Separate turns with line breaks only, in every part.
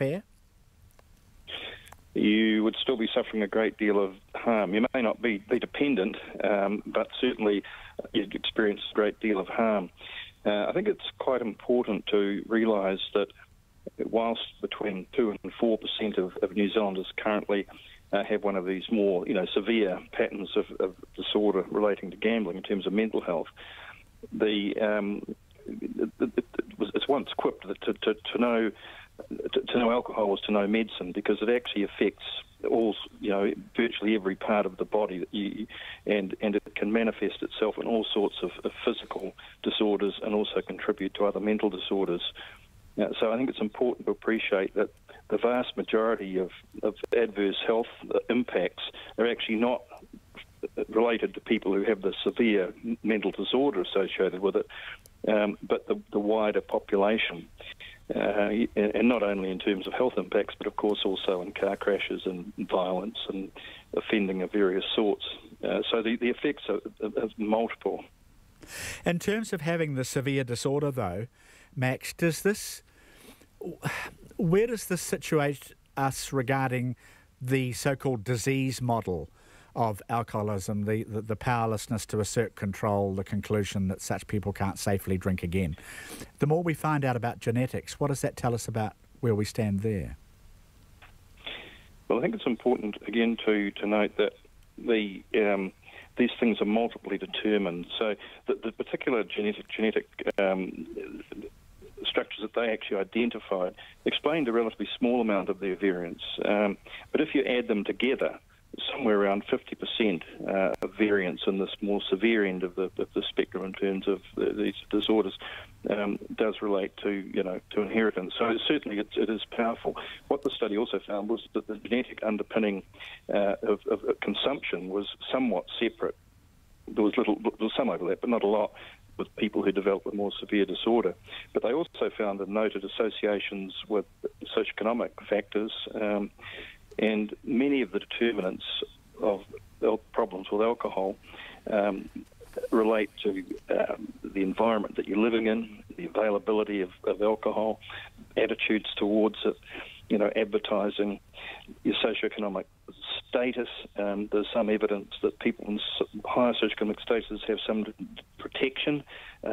fair?
You would still be suffering a great deal of harm. You may not be dependent, but certainly you'd experience a great deal of harm. I think it's quite important to realise that whilst between 2 and 4% of New Zealanders currently have one of these more, severe patterns of disorder relating to gambling in terms of mental health, it's once quipped that to know alcohol was to know medicine, because it actually affects all, virtually every part of the body and it can manifest itself in all sorts of physical disorders and also contribute to other mental disorders. So I think it's important to appreciate that the vast majority of adverse health impacts are actually not related to people who have the severe mental disorder associated with it, but the wider population. And not only in terms of health impacts, but of course also in car crashes and violence and offending of various sorts. So the effects are multiple.
In terms of having the severe disorder, though, Max, where does this situate us regarding the so-called disease model of alcoholism, the powerlessness to assert control, the conclusion that such people can't safely drink again? The more we find out about genetics, what does that tell us about where we stand there?
Well, I think it's important, again, to note that these things are multiply determined. So the particular genetic structures that they actually identified explained a relatively small amount of their variance. But if you add them together, somewhere around 50% of variance in this more severe end of the spectrum in terms of these disorders does relate to inheritance. So certainly it is powerful. What the study also found was that the genetic underpinning of consumption was somewhat separate. There was some overlap, but not a lot, with people who develop a more severe disorder. But they also found and noted associations with socioeconomic factors, and many of the determinants of problems with alcohol relate to the environment that you're living in, the availability of alcohol, attitudes towards it, advertising, your socioeconomic status. There's some evidence that people in higher socioeconomic statuses have some protection,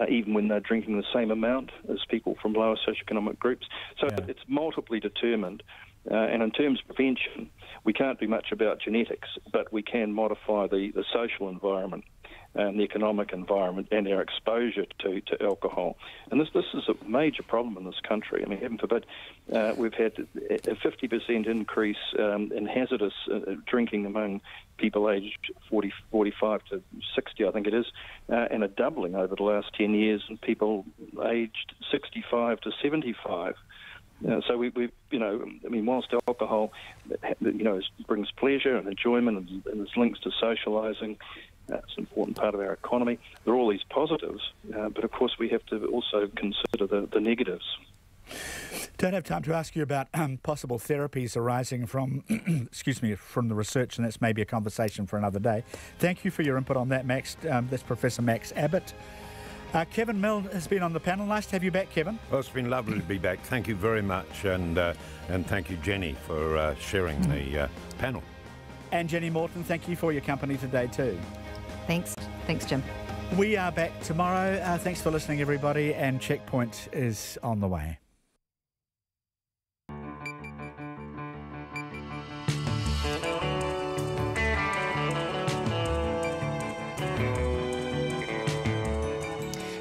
even when they're drinking the same amount as people from lower socioeconomic groups. So it's multiply determined. And in terms of prevention, we can't do much about genetics, but we can modify the social environment and the economic environment and our exposure to alcohol. And this is a major problem in this country. I mean, heaven forbid, we've had a 50% increase in hazardous drinking among people aged 45 to 60, I think it is, and a doubling over the last 10 years in people aged 65 to 75. So whilst alcohol, brings pleasure and enjoyment and is linked to socialising, it's an important part of our economy. There are all these positives, but of course we have to also consider the negatives.
Don't have time to ask you about possible therapies arising from, from the research, and that's maybe a conversation for another day. Thank you for your input on that, Max. That's Professor Max Abbott. Kevin Mill has been on the panel. Nice to have you back, Kevin.
Well, it's been lovely to be back. Thank you very much, and thank you, Jenny, for sharing the panel.
And Jenny Morton, thank you for your company today too.
Thanks, Jim.
We are back tomorrow. Thanks for listening, everybody, and Checkpoint is on the way.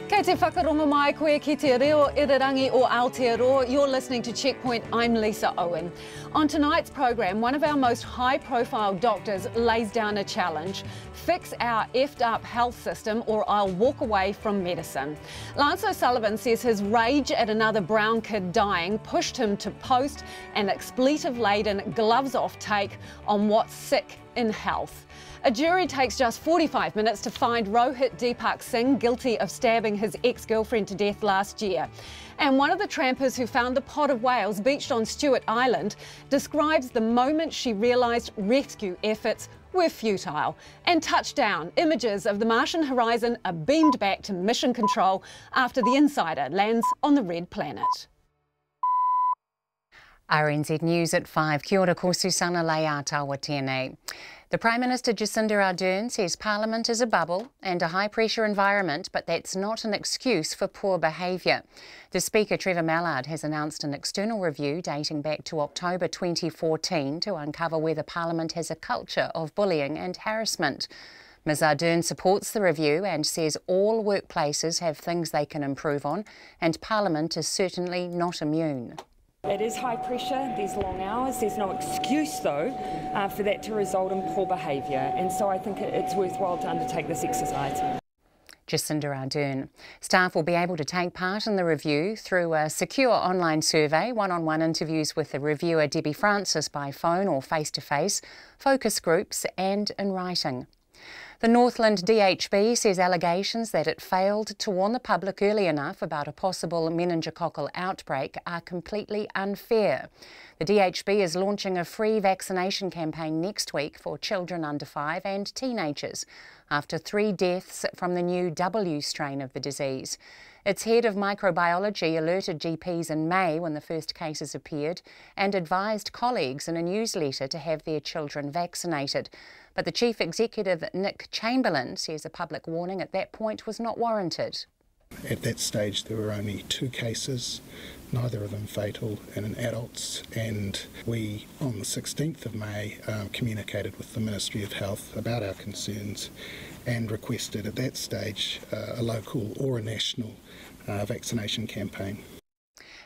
Kei te whakarongo mai koe ki te reo irirangi o Aotearoa. You're listening to Checkpoint. I'm Lisa Owen. On tonight's program, one of our most high-profile doctors lays down a challenge. Fix our effed up health system or I'll walk away from medicine. Lance O'Sullivan says his rage at another brown kid dying pushed him to post an expletive-laden gloves-off take on what's sick in health. A jury takes just 45 minutes to find Rohit Deepak Singh guilty of stabbing his ex-girlfriend to death last year. And one of the trampers who found the pod of whales beached on Stewart Island describes the moment she realised rescue efforts were futile. And touchdown, images of the Martian horizon are beamed back to mission control after the Insider lands on the red planet.
RNZ News at 5. Kia ora, ko Susana Leia tawa tēnei. The Prime Minister Jacinda Ardern says Parliament is a bubble and a high-pressure environment, but that's not an excuse for poor behaviour. The Speaker, Trevor Mallard, has announced an external review dating back to October 2014 to uncover whether Parliament has a culture of bullying and harassment. Ms Ardern supports the review and says all workplaces have things they can improve on, and Parliament is certainly not immune.
It is high pressure, there's long hours, there's no excuse though for that to result in poor behaviour, and so I think it's worthwhile to undertake this exercise.
Jacinda Ardern. Staff will be able to take part in the review through a secure online survey, one-on-one interviews with the reviewer Debbie Francis by phone or face-to-face, focus groups and in writing. The Northland DHB says allegations that it failed to warn the public early enough about a possible meningococcal outbreak are completely unfair. The DHB is launching a free vaccination campaign next week for children under 5 and teenagers after 3 deaths from the new W strain of the disease. Its head of microbiology alerted GPs in May when the first cases appeared and advised colleagues in a newsletter to have their children vaccinated. But the Chief Executive, Nick Chamberlain, says a public warning at that point was not warranted.
At that stage there were only 2 cases, neither of them fatal, in adults, and we on the 16th of May communicated with the Ministry of Health about our concerns and requested at that stage a local or a national vaccination campaign.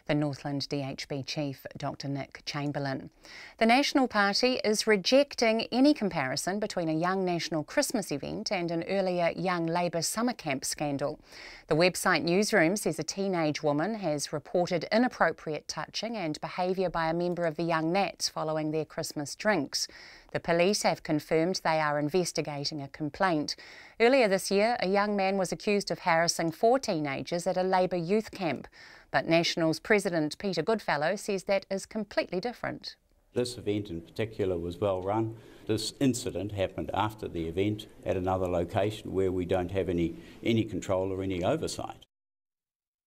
The Northland DHB Chief, Dr Nick Chamberlain. The National Party is rejecting any comparison between a Young National Christmas event and an earlier Young Labour summer camp scandal. The website Newsroom says a teenage woman has reported inappropriate touching and behaviour by a member of the Young Nats following their Christmas drinks. The police have confirmed they are investigating a complaint. Earlier this year, a young man was accused of harassing 4 teenagers at a Labour youth camp. But National's President Peter Goodfellow says that is completely different.
This event in particular was well run. This incident happened after the event at another location where we don't have any control or any oversight.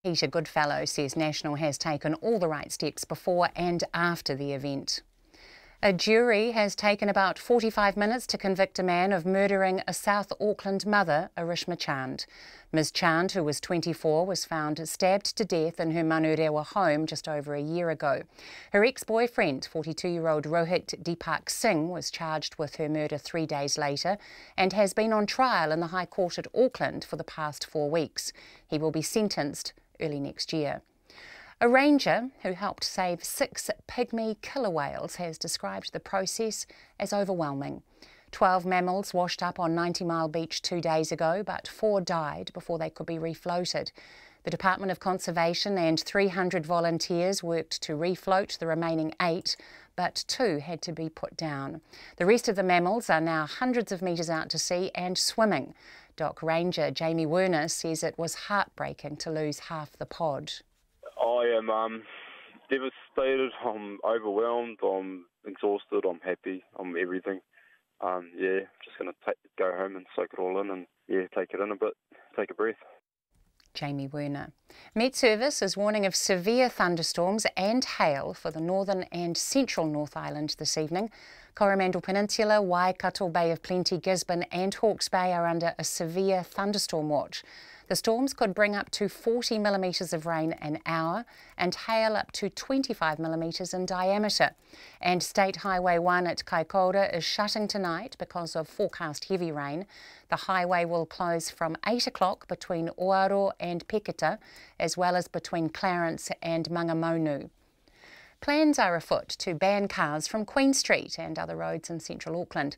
Peter Goodfellow says National has taken all the right steps before and after the event. A jury has taken about 45 minutes to convict a man of murdering a South Auckland mother, Arishma Chand. Ms Chand, who was 24, was found stabbed to death in her Manurewa home just over a year ago. Her ex-boyfriend, 42-year-old Rohit Deepak Singh, was charged with her murder 3 days later and has been on trial in the High Court at Auckland for the past 4 weeks. He will be sentenced early next year. A ranger who helped save 6 pygmy killer whales has described the process as overwhelming. 12 mammals washed up on 90 Mile Beach 2 days ago, but 4 died before they could be refloated. The Department of Conservation and 300 volunteers worked to refloat the remaining 8, but 2 had to be put down. The rest of the mammals are now hundreds of metres out to sea and swimming. Dock Ranger Jamie Werner says it was heartbreaking to lose half the pod.
I am devastated, I'm overwhelmed, I'm exhausted, I'm happy, I'm everything. Just going to go home and soak it all in and take it in a bit, take a breath.
Jamie Werner. Met Service is warning of severe thunderstorms and hail for the northern and central North Island this evening. Coromandel Peninsula, Waikato Bay of Plenty, Gisborne and Hawke's Bay are under a severe thunderstorm watch. The storms could bring up to 40 millimetres of rain an hour and hail up to 25 millimetres in diameter. And State Highway 1 at Kaikoura is shutting tonight because of forecast heavy rain. The highway will close from 8 o'clock between Oaro and Peketa, as well as between Clarence and Mangamonu. Plans are afoot to ban cars from Queen Street and other roads in central Auckland.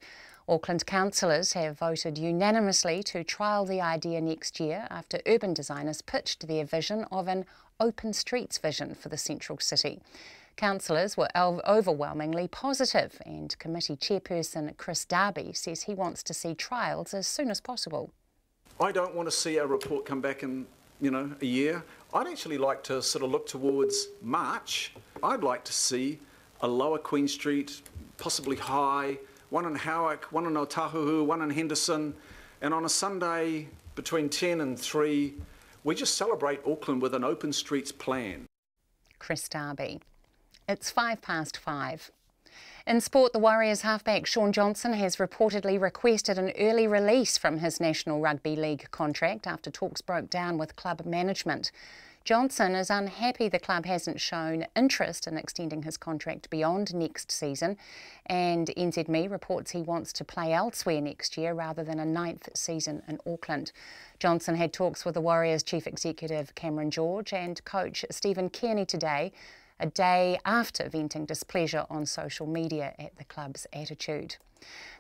Auckland councillors have voted unanimously to trial the idea next year after urban designers pitched their vision of an open streets vision for the central city. Councillors were overwhelmingly positive, and committee chairperson Chris Darby says he wants to see trials as soon as possible.
I don't want to see a report come back in, a year. I'd actually like to sort of look towards March. I'd like to see a lower Queen Street, possibly high, one in Howick, one in Otahuhu, one in Henderson, and on a Sunday between 10 and 3, we just celebrate Auckland with an open streets plan.
Chris Darby. It's 5:05. In sport, the Warriors halfback Shaun Johnson has reportedly requested an early release from his National Rugby League contract after talks broke down with club management. Johnson is unhappy the club hasn't shown interest in extending his contract beyond next season, and NZME reports he wants to play elsewhere next year rather than a 9th season in Auckland. Johnson had talks with the Warriors chief executive Cameron George and coach Stephen Kearney today, a day after venting displeasure on social media at the club's attitude.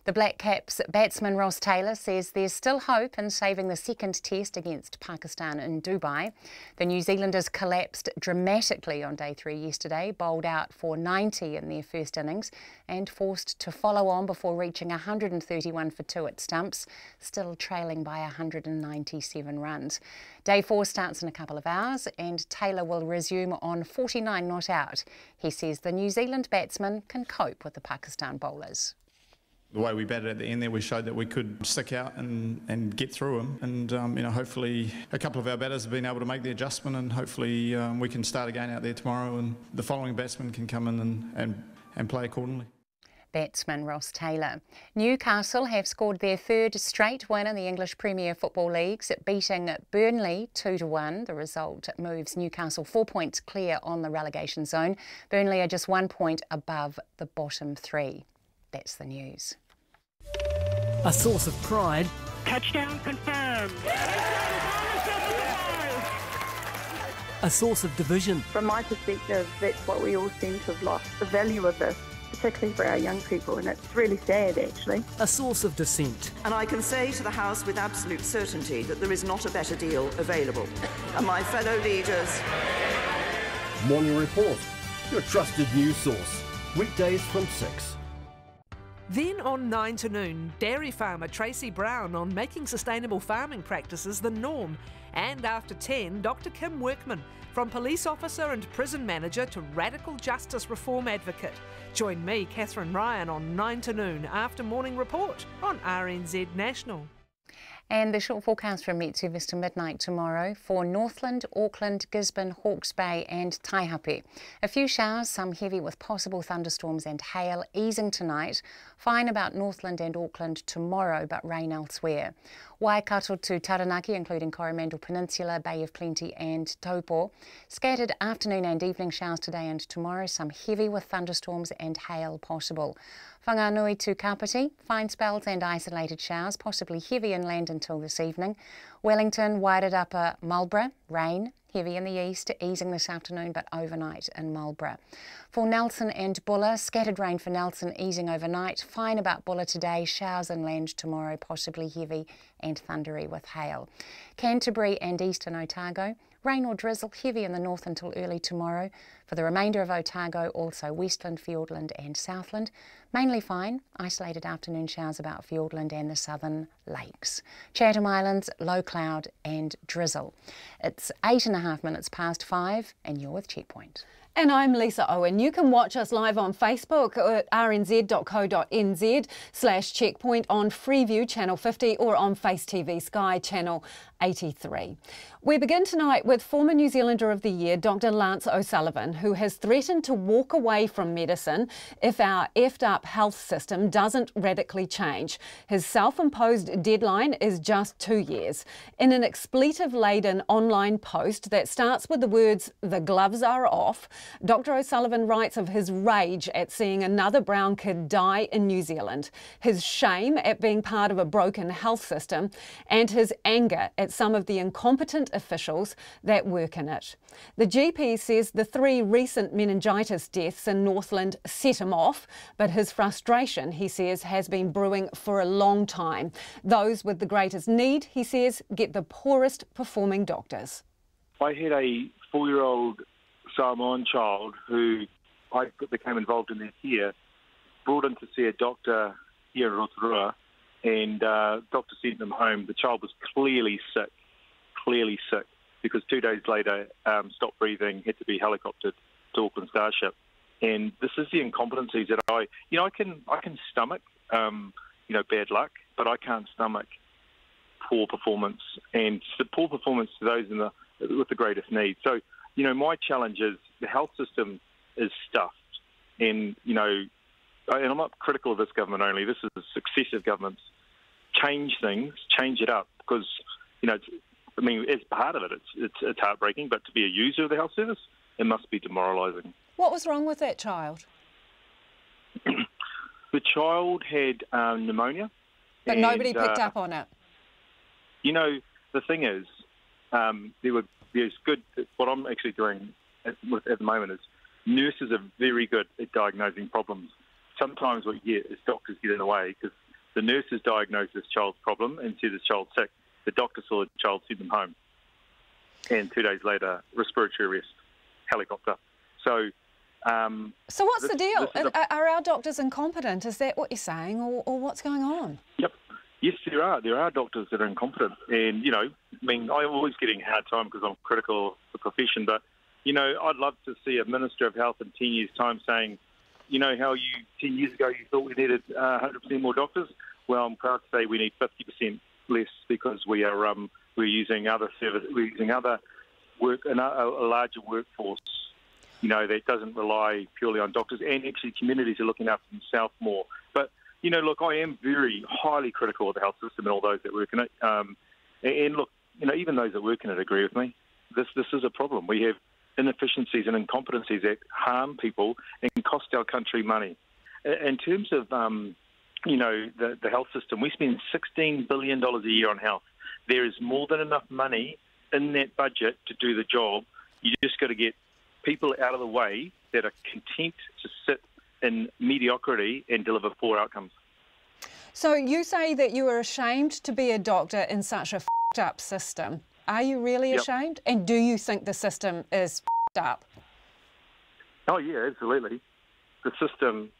The Black Caps batsman Ross Taylor says there's still hope in saving the second test against Pakistan in Dubai. The New Zealanders collapsed dramatically on day 3 yesterday, bowled out for 90 in their first innings and forced to follow on before reaching 131 for 2 at stumps, still trailing by 197 runs. Day 4 starts in a couple of hours and Taylor will resume on 49 not out. He says the New Zealand batsman can cope with the Pakistan bowlers.
The way we batted at the end there, we showed that we could stick out and get through them. And, hopefully a couple of our batters have been able to make the adjustment, and hopefully we can start again out there tomorrow and the following batsman can come in and play accordingly.
Batsman Ross Taylor. Newcastle have scored their 3rd straight win in the English Premier Football Leagues, beating Burnley 2-1. The result moves Newcastle 4 points clear on the relegation zone. Burnley are just 1 point above the bottom 3. That's the news.
A source of pride.
Touchdown confirmed.
A source of division.
From my perspective, that's what we all seem to have lost, the value of this, particularly for our young people, and it's really sad, actually.
A source of dissent.
And I can say to the House with absolute certainty that there is not a better deal available. And my fellow leaders...
Morning Report, your trusted news source. Weekdays from 6.
Then on 9 to noon, dairy farmer Tracy Brown on making sustainable farming practices the norm. And after 10, Dr Kim Workman, from police officer and prison manager to radical justice reform advocate. Join me, Catherine Ryan, on 9 to noon after Morning Report on RNZ National.
And the short forecast from Met Service to midnight tomorrow for Northland, Auckland, Gisborne, Hawke's Bay and Taihape. A few showers, some heavy with possible thunderstorms and hail, easing tonight. Fine about Northland and Auckland tomorrow, but rain elsewhere. Waikato to Taranaki, including Coromandel Peninsula, Bay of Plenty and Taupo. Scattered afternoon and evening showers today and tomorrow, some heavy with thunderstorms and hail possible. Whanganui to Kapiti, fine spells and isolated showers, possibly heavy inland until this evening. Wellington, Wairarapa, Marlborough, rain, heavy in the east, easing this afternoon but overnight in Marlborough. For Nelson and Bulla, scattered rain for Nelson, easing overnight. Fine about Bulla today, showers inland tomorrow, possibly heavy and thundery with hail. Canterbury and eastern Otago, rain or drizzle, heavy in the north until early tomorrow. For the remainder of Otago, also Westland, Fiordland and Southland. Mainly fine, isolated afternoon showers about Fiordland and the southern lakes. Chatham Islands, low cloud and drizzle. It's 8.5 minutes past 5 and you're with Checkpoint.
And I'm Lisa Owen. You can watch us live on Facebook at rnz.co.nz/checkpoint, on Freeview Channel 50 or on Face TV Sky Channel 83. We begin tonight with former New Zealander of the Year, Dr Lance O'Sullivan, who has threatened to walk away from medicine if our effed up health system doesn't radically change. His self-imposed deadline is just 2 years. In an expletive-laden online post that starts with the words, "The gloves are off," Dr O'Sullivan writes of his rage at seeing another brown kid die in New Zealand, his shame at being part of a broken health system, and his anger at some of the incompetent officials that work in it. The GP says the 3 recent meningitis deaths in Northland set him off, but his frustration, he says, has been brewing for a long time. Those with the greatest need, he says, get the poorest performing doctors.
I had a 4-year-old Samoan child who I became involved in their care, brought in to see a doctor here in Rotorua, and doctor sent them home. The child was clearly sick, because 2 days later stopped breathing, had to be helicoptered to Auckland Starship. And this is the incompetencies that I can stomach, bad luck, but I can't stomach poor performance, and poor performance to those with the greatest need. So, my challenge is the health system is stuffed. And, you know, and I'm not critical of this government only, this is successive governments, change things, change it up, because, you know, I mean, as part of it, it's heartbreaking, but to be a user of the health service, it must be demoralising.
What was wrong with that child?
The child had pneumonia.
But nobody picked up on it.
You know, the thing is, there's good. What I'm actually doing at the moment is nurses are very good at diagnosing problems. Sometimes what you get is doctors get in the way because the nurses diagnose this child's problem and see this child sick. The doctor saw the child, sent them home, and 2 days later, respiratory arrest, helicopter. So
what's the deal? Are our doctors incompetent? Is that what you're saying, or what's going on?
Yep. Yes, there are. There are doctors that are incompetent. And, you know, I mean, I'm always getting a hard time because I'm critical of the profession. But, you know, I'd love to see a Minister of Health in 10 years' time saying, you know, how 10 years ago you thought we needed 100% more doctors? Well, I'm proud to say we need 50% less because we're using other services, we're using other work, a larger workforce, you know, that doesn't rely purely on doctors, and actually communities are looking after themselves more. But, you know, look, I am very highly critical of the health system and all those that work in it. And look, you know, even those that work in it agree with me. This is a problem. We have inefficiencies and incompetencies that harm people and cost our country money. In terms of, you know, the health system, we spend $16 billion a year on health. There is more than enough money in that budget to do the job. You just got to get people out of the way that are content to sit in mediocrity and deliver poor outcomes.
So you say that you are ashamed to be a doctor in such a f***ed up system. Are you really ashamed? And do you think the system is f***ed up?
Oh, yeah, absolutely. The system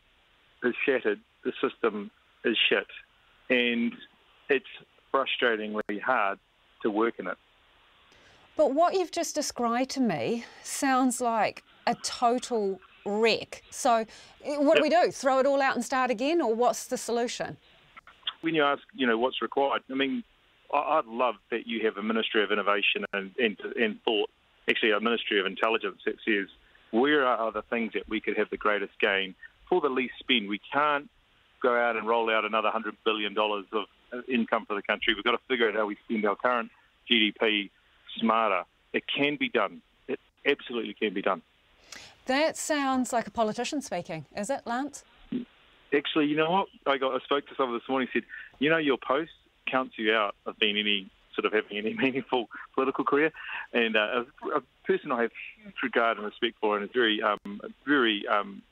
is shattered. The system is shit. And it's frustratingly hard to work in it.
But what you've just described to me sounds like a total wreck. So what do we do? Throw it all out and start again, or what's the solution?
When you ask, you know, what's required, I mean, I'd love that you have a Ministry of Innovation and Thought, actually a Ministry of Intelligence that says, where are the things that we could have the greatest gain for the least spend? We can't go out and roll out another $100 billion of income for the country. We've got to figure out how we spend our current GDP smarter. It can be done. It absolutely can be done.
That sounds like a politician speaking, is it, Lance?
Actually, you know what? I spoke to someone this morning, said, you know, your post counts you out of being having any meaningful political career. And a person I have huge regard and respect for, and is very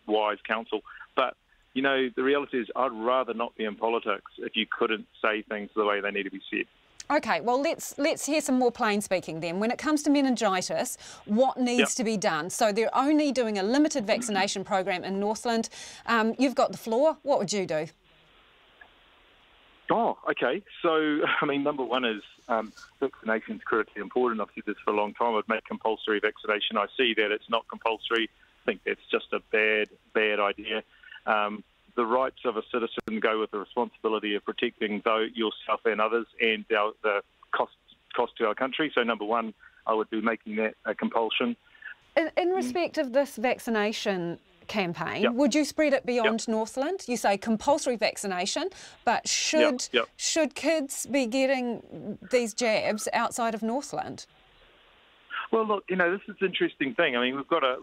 wise counsel. But, you know, the reality is I'd rather not be in politics if you couldn't say things the way they need to be said.
Okay, well, let's hear some more plain speaking then. When it comes to meningitis, what needs to be done? So they're only doing a limited vaccination program in Northland. You've got the floor. What would you do?
Oh, okay. So, I mean, number one is vaccination is critically important. I've said this for a long time. I'd make compulsory vaccination. I see that it's not compulsory. I think that's just a bad idea. The rights of a citizen go with the responsibility of protecting yourself and others, and the cost to our country. So, number one, I would be making that a compulsion.
In respect of this vaccination campaign, would you spread it beyond Northland? You say compulsory vaccination, but should kids be getting these jabs outside of Northland?
Well, look, you know, this is an interesting thing. I mean, we've got a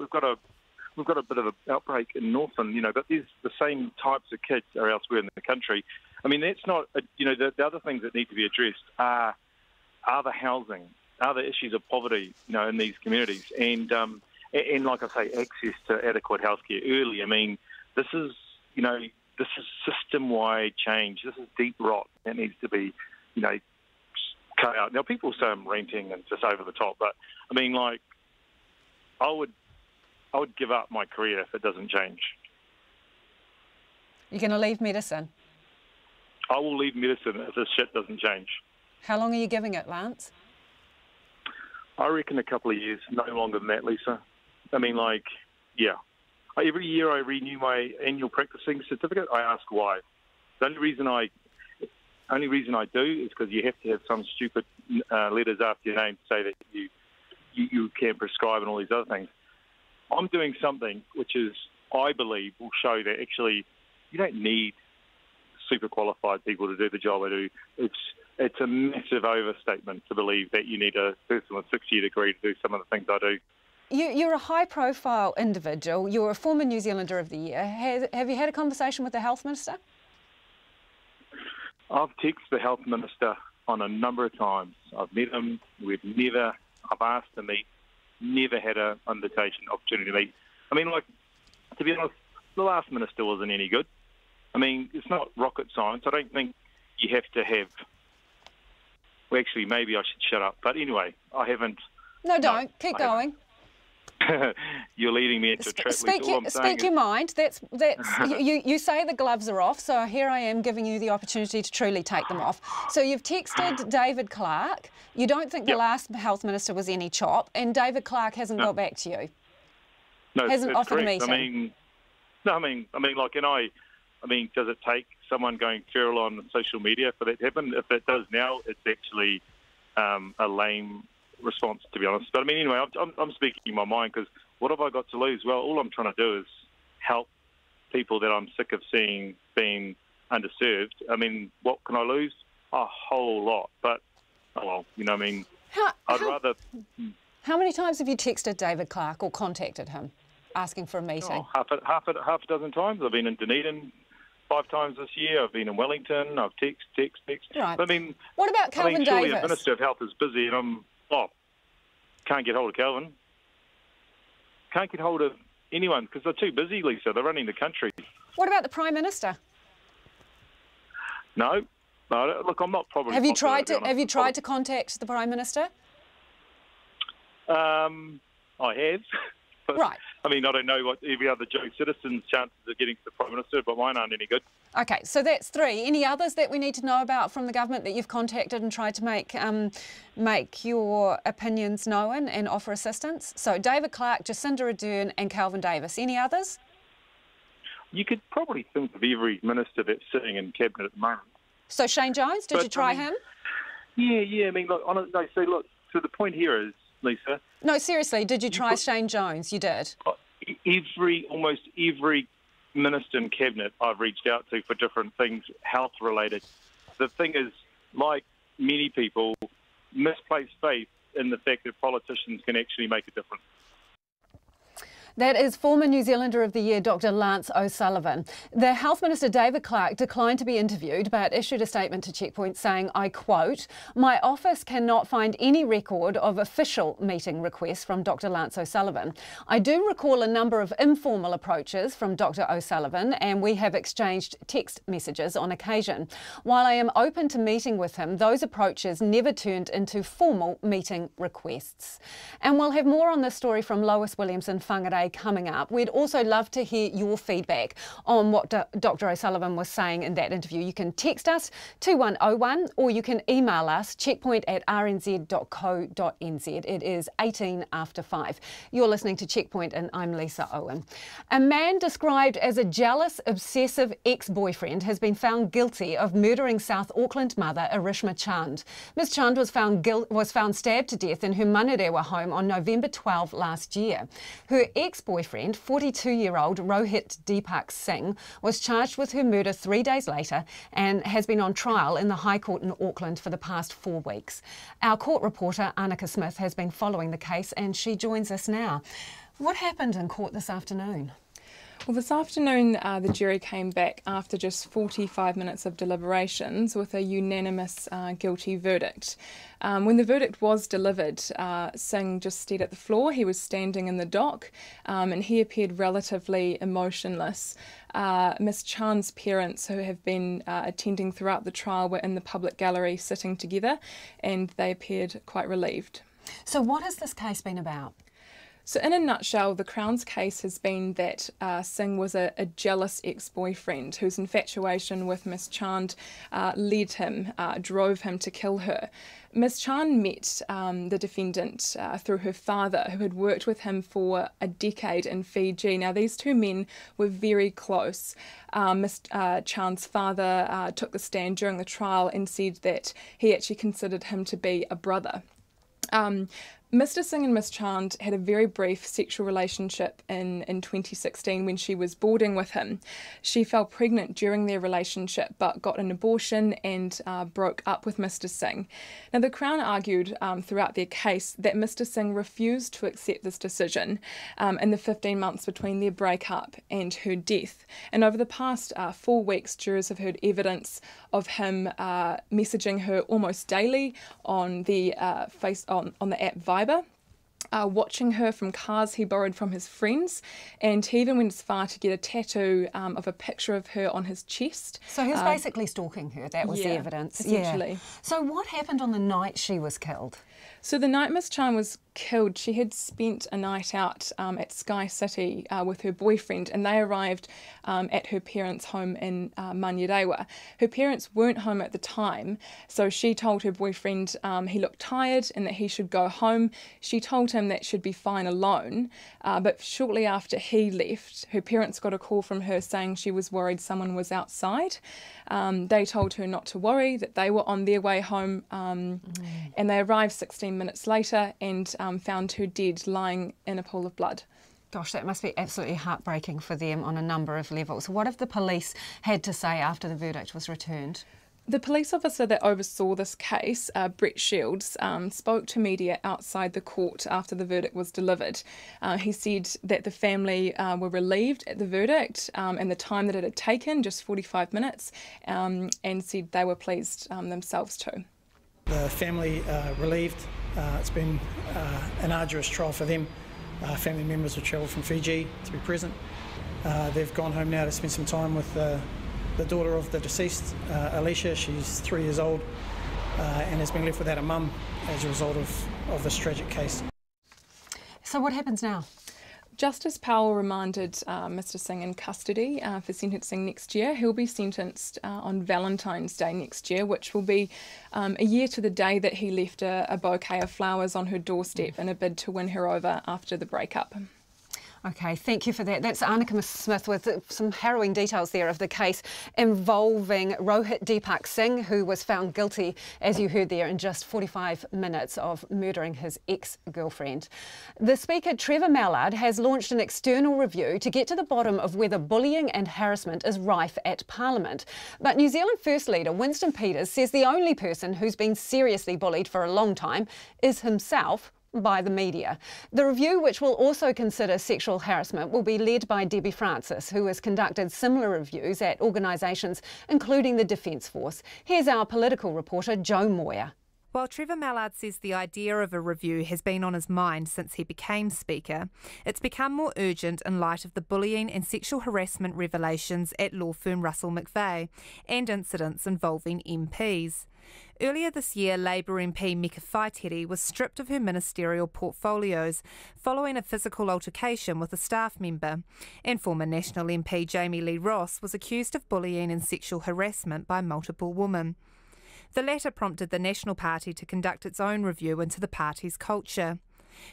bit of an outbreak in Northland, you know, but there's the same types of kids are elsewhere in the country. I mean, that's not, you know, the other things that need to be addressed are the housing, are the issues of poverty, you know, in these communities, and like I say, access to adequate healthcare early. I mean, this is system-wide change. This is deep rot that needs to be, you know, cut out. Now, people say I'm ranting and just over the top, but I mean, like, I would give up my career if it doesn't change.
You're going to leave medicine?
I will leave medicine if this shit doesn't change.
How long are you giving it, Lance?
I reckon a couple of years, no longer than that, Lisa. I mean, like, yeah. Every year I renew my annual practicing certificate. I ask why. The only reason I do is because you have to have some stupid letters after your name to say that you can prescribe and all these other things. I'm doing something which is I believe, will show that actually you don't need super qualified people to do the job I do. It's a massive overstatement to believe that you need a person with a 6-year degree to do some of the things I do.
You're a high-profile individual. You're a former New Zealander of the Year. Have you had a conversation with the Health Minister?
I've texted the Health Minister on a number of times. I've met him. I've asked to meet, never had an invitation, opportunity to meet. I mean, like, to be honest, the last minister wasn't any good. I mean, it's not rocket science. I don't think you have to have... Well, actually, maybe I should shut up. But anyway, I haven't...
No, don't. Keep going.
You're leading me into a trap.
Speak your mind. That's you say the gloves are off, so here I am giving you the opportunity to truly take them off. So you've texted David Clark. You don't think the last health minister was any chop, and David Clark hasn't got back to you.
No,
hasn't offered a meeting.
I mean, does it take someone going feral on social media for that to happen? If it does now, it's actually a lame response, to be honest. But I mean, anyway, I'm speaking my mind, because what have I got to lose? Well, all I'm trying to do is help people that I'm sick of seeing being underserved. I mean, what can I lose? A whole lot. But, oh well, you know what I mean? I'd rather...
How many times have you texted David Clark or contacted him asking for a meeting?
Half a dozen times. I've been in Dunedin 5 times this year. I've been in Wellington. I've text.
Right.
I mean,
what about Calvin
surely
Davis?
The Minister of Health is busy, and can't get hold of Calvin. Can't get hold of anyone because they're too busy, Lisa. They're running the country.
What about the Prime Minister?
No, look, I'm not probably.
Have you tried to contact the Prime Minister?
I have. But,
right.
I mean, I don't know what every other Joe citizen's chances of getting to the Prime Minister, but mine aren't any good.
Okay, so that's 3. Any others that we need to know about from the government that you've contacted and tried to make your opinions known and offer assistance? So David Clark, Jacinda Ardern and Calvin Davis. Any others?
You could probably think of every minister that's sitting in Cabinet at the moment.
So Shane Jones, did you try him?
Yeah. I mean, look, so the point here is, Lisa...
No, seriously, did you try Shane Jones? You did?
Almost every minister in Cabinet I've reached out to for different things, health-related. The thing is, like many people, misplaced faith in the fact that politicians can actually make a difference.
That is former New Zealander of the Year, Dr. Lance O'Sullivan. The Health Minister, David Clark, declined to be interviewed, but issued a statement to Checkpoint saying, I quote, "My office cannot find any record of official meeting requests from Dr. Lance O'Sullivan. I do recall a number of informal approaches from Dr. O'Sullivan, and we have exchanged text messages on occasion. While I am open to meeting with him, those approaches never turned into formal meeting requests." And we'll have more on this story from Lois Williamson Whangarei coming up. We'd also love to hear your feedback on what Dr. O'Sullivan was saying in that interview. You can text us 2101 or you can email us checkpoint@rnz.co.nz. It is 18 after 5. You're listening to Checkpoint and I'm Lisa Owen. A man described as a jealous, obsessive ex-boyfriend has been found guilty of murdering South Auckland mother Arishma Chand. Ms Chand was found stabbed to death in her Manurewa home on November 12 last year. Her ex-boyfriend, 42-year-old Rohit Deepak Singh, was charged with her murder 3 days later and has been on trial in the High Court in Auckland for the past 4 weeks. Our court reporter, Annika Smith, has been following the case and she joins us now. What happened in court this afternoon?
Well, this afternoon, the jury came back after just 45 minutes of deliberations with a unanimous guilty verdict. When the verdict was delivered, Singh just stared at the floor. He was standing in the dock and he appeared relatively emotionless. Ms Chand's parents, who have been attending throughout the trial, were in the public gallery sitting together and they appeared quite relieved.
So what has this case been about?
So in a nutshell, the Crown's case has been that Singh was a jealous ex-boyfriend whose infatuation with Ms Chand drove him to kill her. Ms Chand met the defendant through her father, who had worked with him for a decade in Fiji. Now, these two men were very close. Ms Chand's father took the stand during the trial and said that he actually considered him to be a brother. Mr Singh and Miss Chand had a very brief sexual relationship in 2016 when she was boarding with him. She fell pregnant during their relationship but got an abortion and broke up with Mr Singh. Now, the Crown argued throughout their case that Mr Singh refused to accept this decision in the 15 months between their breakup and her death. And over the past 4 weeks, jurors have heard evidence of him messaging her almost daily on the on the app Viber, watching her from cars he borrowed from his friends, and he even went as far to get a tattoo of a picture of her on his chest.
So he was basically stalking her, that was the evidence.
Essentially.
Yeah. So what happened on the night she was killed?
So the night Miss Chand was killed, she had spent a night out at Sky City with her boyfriend, and they arrived at her parents' home in Meningitis. Her parents weren't home at the time, so she told her boyfriend he looked tired and that he should go home. She told him that she'd be fine alone, but shortly after he left, her parents got a call from her saying she was worried someone was outside. They told her not to worry, that they were on their way home, and they arrived 16 minutes later and found her dead, lying in a pool of blood.
Gosh, that must be absolutely heartbreaking for them on a number of levels. What have the police had to say after the verdict was returned?
The police officer that oversaw this case, Brett Shields, spoke to media outside the court after the verdict was delivered. He said that the family were relieved at the verdict and the time that it had taken, just 45 minutes, and said they were pleased themselves too.
The family relieved. It's been an arduous trial for them. Family members have travelled from Fiji to be present. They've gone home now to spend some time with the daughter of the deceased, Alicia. She's 3 years old and has been left without a mum as a result of this tragic case.
So what happens now?
Justice Powell remanded Mr Singh in custody for sentencing next year. He'll be sentenced on Valentine's Day next year, which will be a year to the day that he left a bouquet of flowers on her doorstep in a bid to win her over after the breakup.
OK, thank you for that. That's Annika Smith with some harrowing details there of the case involving Rohit Deepak Singh, who was found guilty, as you heard there, in just 45 minutes of murdering his ex-girlfriend. The Speaker, Trevor Mallard, has launched an external review to get to the bottom of whether bullying and harassment is rife at Parliament. But New Zealand First Leader Winston Peters says the only person who's been seriously bullied for a long time is himself, by the media. The review, which will also consider sexual harassment, will be led by Debbie Francis, who has conducted similar reviews at organisations including the Defence Force. Here's our political reporter, Joe Moyer.
While Trevor Mallard says the idea of a review has been on his mind since he became Speaker, it's become more urgent in light of the bullying and sexual harassment revelations at law firm Russell McVeigh and incidents involving MPs. Earlier this year, Labour MP Meka Whaitiri was stripped of her ministerial portfolios following a physical altercation with a staff member, and former National MP Jamie Lee Ross was accused of bullying and sexual harassment by multiple women. The latter prompted the National Party to conduct its own review into the party's culture.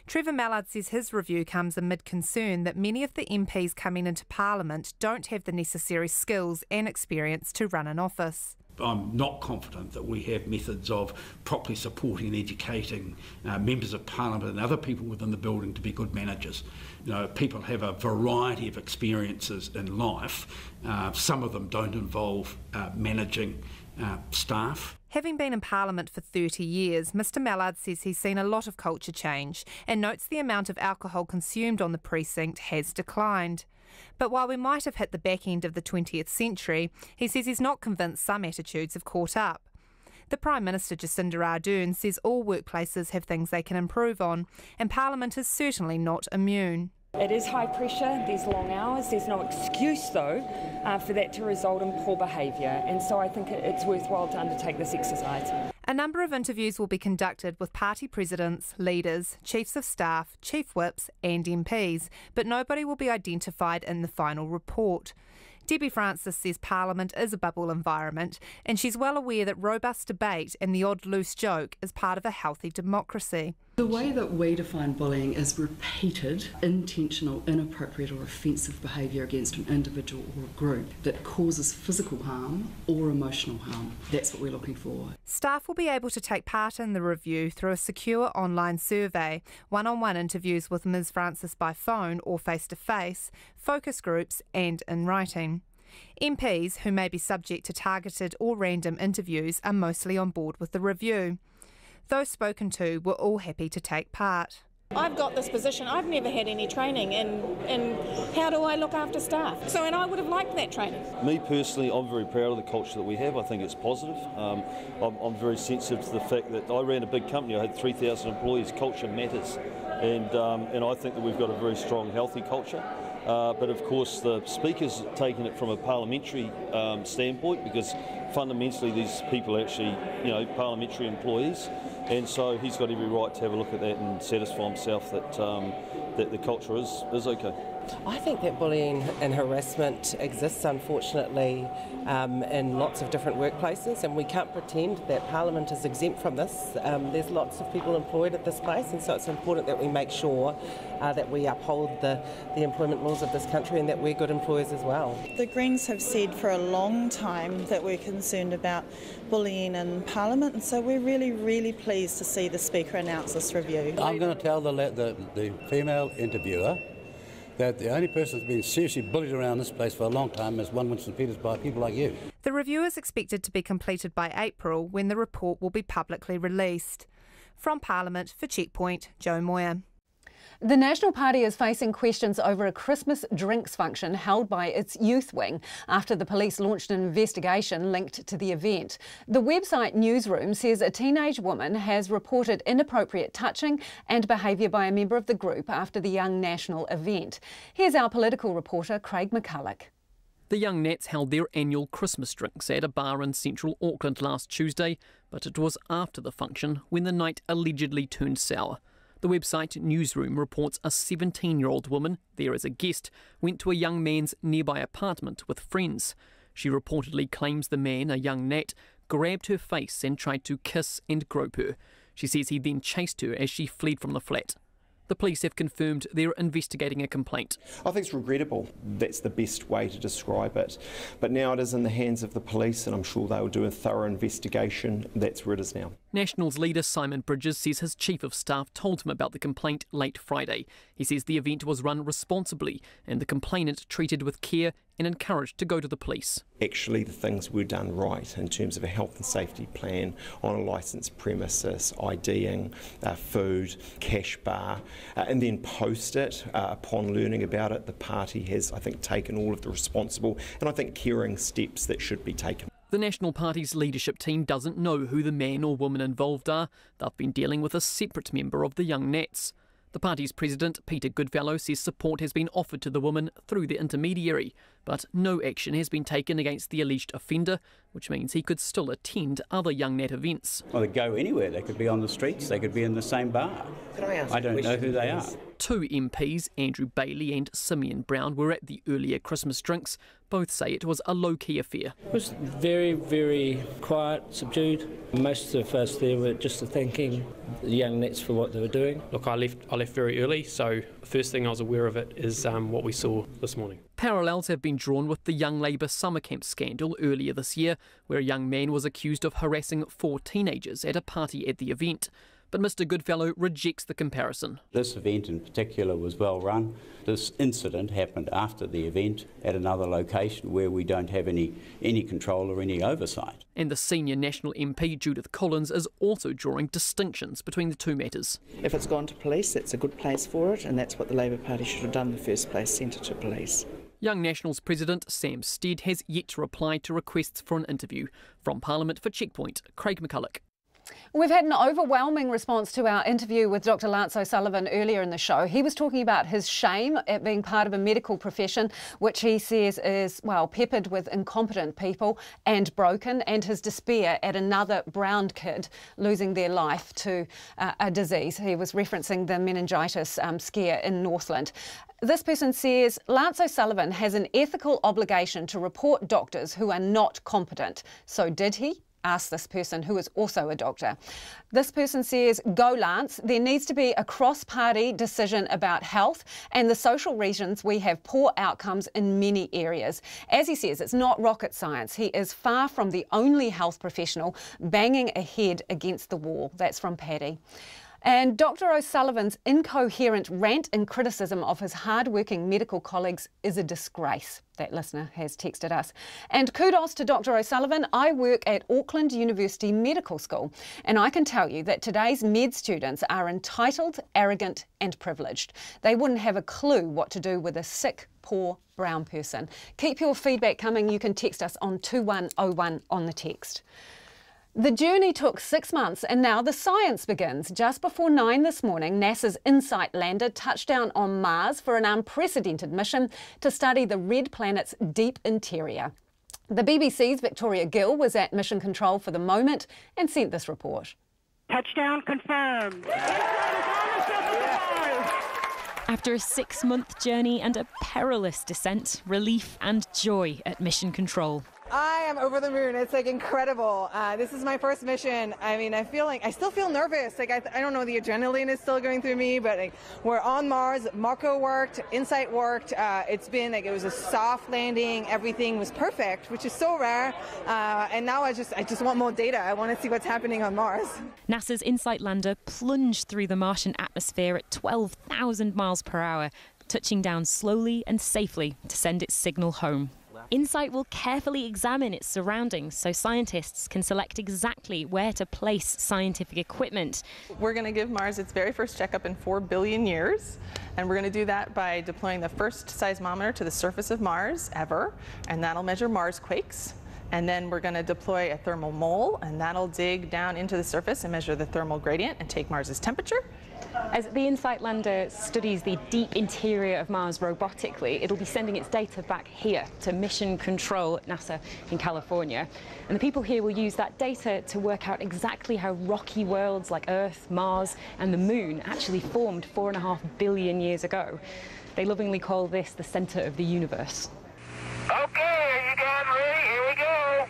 Trevor Mallard says his review comes amid concern that many of the MPs coming into Parliament don't have the necessary skills and experience to run an office.
I'm not confident that we have methods of properly supporting and educating members of Parliament and other people within the building to be good managers. You know, people have a variety of experiences in life. Some of them don't involve managing staff.
Having been in Parliament for 30 years, Mr Mallard says he's seen a lot of culture change and notes the amount of alcohol consumed on the precinct has declined. But while we might have hit the back end of the 20th century, he says he's not convinced some attitudes have caught up. The Prime Minister Jacinda Ardern says all workplaces have things they can improve on, and Parliament is certainly not immune.
It is high pressure, there's long hours, there's no excuse though for that to result in poor behaviour, and so I think it's worthwhile to undertake this exercise.
A number of interviews will be conducted with party presidents, leaders, chiefs of staff, chief whips and MPs, but nobody will be identified in the final report. Debbie Francis says Parliament is a bubble environment, and she's well aware that robust debate and the odd loose joke is part of a healthy democracy.
The way that we define bullying is repeated, intentional, inappropriate or offensive behaviour against an individual or a group that causes physical harm or emotional harm. That's what we're looking for.
Staff will be able to take part in the review through a secure online survey, one-on-one interviews with Ms Francis by phone or face-to-face, focus groups and in writing. MPs, who may be subject to targeted or random interviews, are mostly on board with the review. Those spoken to were all happy to take part.
I've got this position, I've never had any training in how do I look after staff. And I would have liked that training.
Me personally, I'm very proud of the culture that we have. I think it's positive. I'm very sensitive to the fact that I ran a big company, I had 3,000 employees. Culture matters, and I think that we've got a very strong, healthy culture. But of course the Speaker's taken it from a parliamentary standpoint, because fundamentally these people are actually, parliamentary employees, and so he's got every right to have a look at that and satisfy himself that that the culture is okay.
I think that bullying and harassment exists, unfortunately, in lots of different workplaces, and we can't pretend that Parliament is exempt from this. There's lots of people employed at this place, and so it's important that we make sure that we uphold the employment laws of this country and that we're good employers as well.
The Greens have said for a long time that we're concerned about bullying in Parliament, and so we're really, really pleased to see the Speaker announce this review.
I'm going to tell the female interviewer that the only person that's been seriously bullied around this place for a long time is one Winston Peters by people like you.
The review is expected to be completed by April, when the report will be publicly released. From Parliament for Checkpoint, Jo Moyer.
The National Party is facing questions over a Christmas drinks function held by its youth wing after the police launched an investigation linked to the event. The website Newsroom says a teenage woman has reported inappropriate touching and behaviour by a member of the group after the Young National event. Here's our political reporter Craig McCulloch.
The Young Nats held their annual Christmas drinks at a bar in central Auckland last Tuesday, but it was after the function when the night allegedly turned sour. The website Newsroom reports a 17-year-old woman, there as a guest, went to a young man's nearby apartment with friends. She reportedly claims the man, a young Nat, grabbed her face and tried to kiss and grope her. She says he then chased her as she fled from the flat. The police have confirmed they're investigating a complaint.
I think it's regrettable. That's the best way to describe it. But now it is in the hands of the police, and I'm sure they will do a thorough investigation. That's where it is now.
Nationals leader Simon Bridges says his chief of staff told him about the complaint late Friday. He says the event was run responsibly and the complainant treated with care and encouraged to go to the police.
Actually, the things were done right in terms of a health and safety plan on a licensed premises, IDing, food, cash bar, and then post it. Upon learning about it, the party has, I think, taken all of the responsible and I think caring steps that should be taken.
The National Party's leadership team doesn't know who the man or woman involved are. They've been dealing with a separate member of the Young Nats. The party's president, Peter Goodfellow, says support has been offered to the woman through the intermediary, but no action has been taken against the alleged offender, which means he could still attend other Young Nat events.
Well, they go anywhere. They could be on the streets. They could be in the same bar. I don't know who they are.
Two MPs, Andrew Bailey and Simeon Brown, were at the earlier Christmas drinks. Both say it was a low-key affair.
It was very, very quiet, subdued. Most of us there were just thanking the Young Nats for what they were doing.
Look, I left very early, so the first thing I was aware of it is what we saw this morning.
Parallels have been drawn with the Young Labour summer camp scandal earlier this year, where a young man was accused of harassing 4 teenagers at a party at the event. But Mr Goodfellow rejects the comparison.
This event in particular was well run. This incident happened after the event at another location where we don't have any control or any oversight.
And the senior National MP Judith Collins is also drawing distinctions between the two matters.
If it's gone to police, that's a good place for it, and that's what the Labour Party should have done in the first place, sent it to police.
Young Nationals President Sam Stead has yet to reply to requests for an interview. From Parliament for Checkpoint, Craig McCulloch.
We've had an overwhelming response to our interview with Dr. Lance O'Sullivan earlier in the show. He was talking about his shame at being part of a medical profession, which he says is, well, peppered with incompetent people and broken, and his despair at another brown kid losing their life to a disease. He was referencing the meningitis scare in Northland. This person says Lance O'Sullivan has an ethical obligation to report doctors who are not competent. So did he? asked this person, who is also a doctor. This person says, go Lance, there needs to be a cross-party decision about health and the social reasons we have poor outcomes in many areas. As he says, it's not rocket science. He is far from the only health professional banging a head against the wall. That's from Paddy. And Dr. O'Sullivan's incoherent rant and criticism of his hard-working medical colleagues is a disgrace. That listener has texted us. And kudos to Dr. O'Sullivan. I work at Auckland University Medical School, and I can tell you that today's med students are entitled, arrogant and privileged. They wouldn't have a clue what to do with a sick, poor brown person. Keep your feedback coming. You can text us on 2101 on the text. The journey took 6 months and now the science begins. Just before 9 this morning, NASA's InSight lander touched down on Mars for an unprecedented mission to study the red planet's deep interior. The BBC's Victoria Gill was at mission control for the moment and sent this report.
Touchdown confirmed.
After a 6-month journey and a perilous descent, relief and joy at mission control.
I am over the moon. It's like incredible. This is my first mission. I mean, I still feel nervous. Like I don't know, the adrenaline is still going through me, but like, we're on Mars. Marco worked, InSight worked. It was a soft landing. Everything was perfect, which is so rare. And now I just want more data. I want to see what's happening on Mars.
NASA's InSight lander plunged through the Martian atmosphere at 12,000 miles per hour, touching down slowly and safely to send its signal home. InSight will carefully examine its surroundings so scientists can select exactly where to place scientific equipment.
We're going to give Mars its very first checkup in 4 billion years, and we're going to do that by deploying the first seismometer to the surface of Mars ever, and that'll measure Mars quakes. And then we're going to deploy a thermal mole, and that'll dig down into the surface and measure the thermal gradient and take Mars's temperature.
As the InSight lander studies the deep interior of Mars robotically, it'll be sending its data back here to Mission Control at NASA in California. And the people here will use that data to work out exactly how rocky worlds like Earth, Mars and the Moon actually formed 4.5 billion years ago. They lovingly call this the centre of the universe.
Okay, you guys ready? Here we go.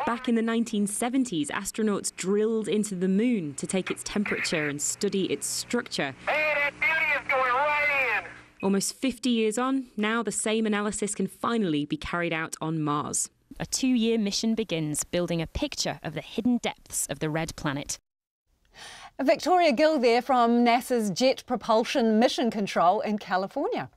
Back in the 1970s, astronauts drilled into the Moon to take its temperature and study its structure.
Hey, that beauty is going right in.
Almost 50 years on, now the same analysis can finally be carried out on Mars. A 2-year mission begins, building a picture of the hidden depths of the red planet.
Victoria Gill there from NASA's Jet Propulsion Mission Control in California.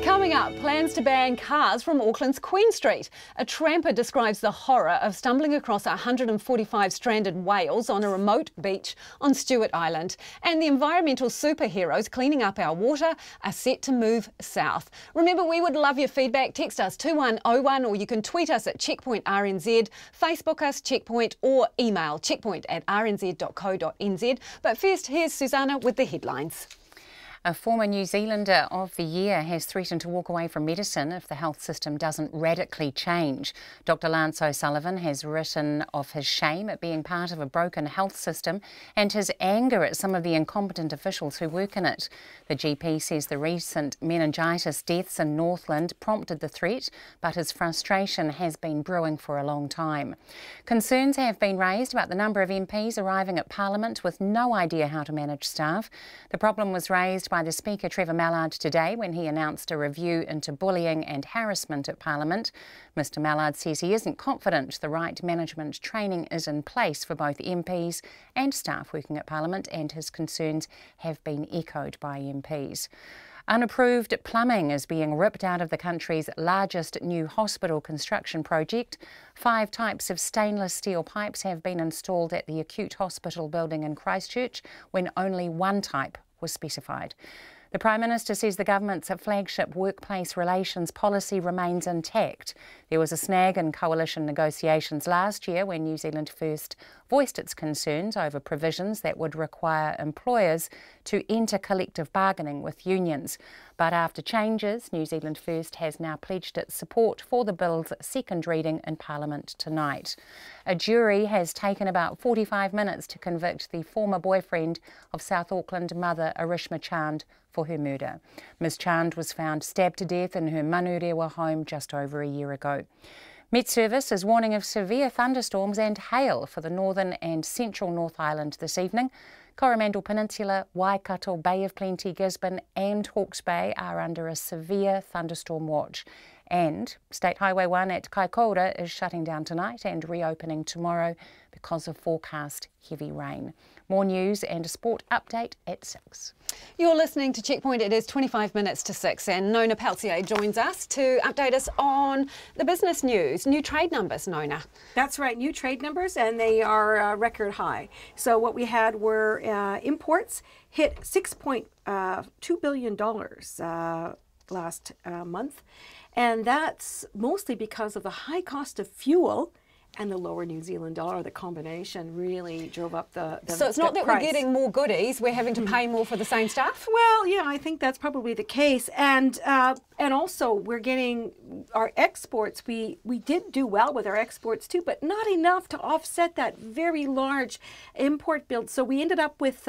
Coming up, plans to ban cars from Auckland's Queen Street. A tramper describes the horror of stumbling across 145 stranded whales on a remote beach on Stewart Island. And the environmental superheroes cleaning up our water are set to move south. Remember, we would love your feedback. Text us 2101 or you can tweet us at Checkpoint RNZ, Facebook us Checkpoint or email checkpoint@rnz.co.nz. But first, here's Susanna with the headlines.
A former New Zealander of the Year has threatened to walk away from medicine if the health system doesn't radically change. Dr. Lance O'Sullivan has written of his shame at being part of a broken health system and his anger at some of the incompetent officials who work in it. The GP says the recent meningitis deaths in Northland prompted the threat, but his frustration has been brewing for a long time. Concerns have been raised about the number of MPs arriving at Parliament with no idea how to manage staff. The problem was raised by the Speaker Trevor Mallard today when he announced a review into bullying and harassment at Parliament. Mr Mallard says he isn't confident the right management training is in place for both MPs and staff working at Parliament, and his concerns have been echoed by MPs. Unapproved plumbing is being ripped out of the country's largest new hospital construction project. 5 types of stainless steel pipes have been installed at the acute hospital building in Christchurch when only one type was specified. The Prime Minister says the government's flagship workplace relations policy remains intact. There was a snag in coalition negotiations last year when New Zealand First voiced its concerns over provisions that would require employers to enter collective bargaining with unions. But after changes, New Zealand First has now pledged its support for the bill's second reading in Parliament tonight. A jury has taken about 45 minutes to convict the former boyfriend of South Auckland mother Arishma Chand for her murder. Ms Chand was found stabbed to death in her Manurewa home just over a year ago. Met Service is warning of severe thunderstorms and hail for the northern and central North Island this evening. Coromandel Peninsula, Waikato, Bay of Plenty, Gisborne and Hawke's Bay are under a severe thunderstorm watch. And State Highway 1 at Kaikoura is shutting down tonight and reopening tomorrow because of forecast heavy rain. More news and a sport update at 6.
You're listening to Checkpoint. It is 25 minutes to 6 and Nona Peltier joins us to update us on the business news. New trade numbers, Nona.
That's right, new trade numbers, and they are record high. So what we had were imports hit $6.2 billion last month, and that's mostly because of the high cost of fuel and the lower New Zealand dollar. The combination really drove up the
So it's not that
price.
We're getting more goodies, we're having to pay more for the same stuff?
Well, yeah, I think that's probably the case. And also we're getting our exports. We did do well with our exports too, but not enough to offset that very large import build. So we ended up with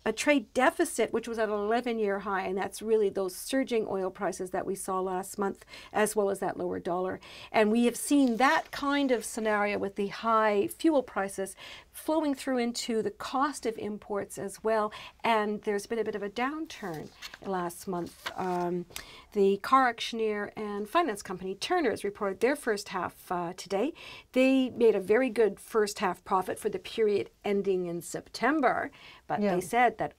a trade deficit, which was at an 11-year high, and that's really those surging oil prices that we saw last month, as well as that lower dollar. And we have seen that kind of scenario with the high fuel prices flowing through into the cost of imports as well, and there's been a bit of a downturn last month. The car auctioneer and finance company Turner's reported their first half today. They made a very good first half profit for the period ending in September, but they said that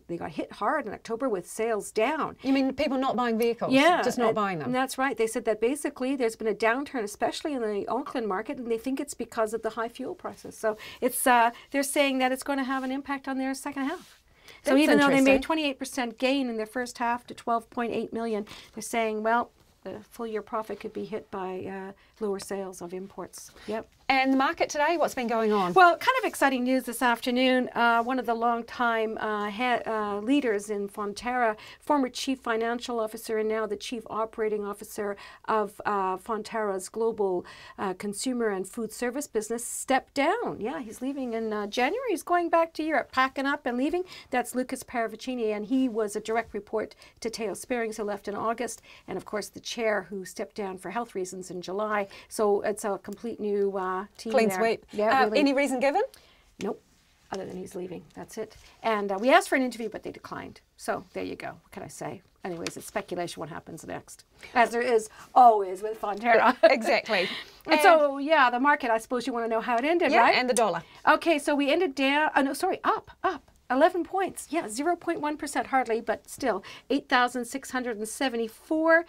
they got hit hard in October with sales down.
You mean people not buying vehicles?
Yeah.
Just not buying them?
And that's right. They said that basically there's been a downturn, especially in the Auckland market, and they think it's because of the high fuel prices. So it's they're saying that it's going to have an impact on their second half. So even though they made 28% gain in their first half to 12.8 million, they're saying, well, the full year profit could be hit by lower sales of imports. Yep.
And the market today, what's been going on?
Well, kind of exciting news this afternoon. One of the long-time leaders in Fonterra, former Chief Financial Officer and now the Chief Operating Officer of Fonterra's global consumer and food service business, stepped down. Yeah, he's leaving in January. He's going back to Europe, packing up and leaving. That's Lucas Paravicini, and he was a direct report to Teo Sparings, who left in August, and of course the chair who stepped down for health reasons in July. So it's a complete new team
clean
there.
sweep.
Yeah, really.
Any reason given?
Nope, other than he's leaving. That's it. And we asked for an interview, but they declined. So there you go. What can I say? Anyways, it's speculation what happens next, as there is always with Fonterra.
Exactly.
And so, yeah, the market, I suppose you want to know how it ended, right?
And the dollar.
Okay, so we ended down, up. 11 points. Yeah, 0.1% hardly, but still $8,674.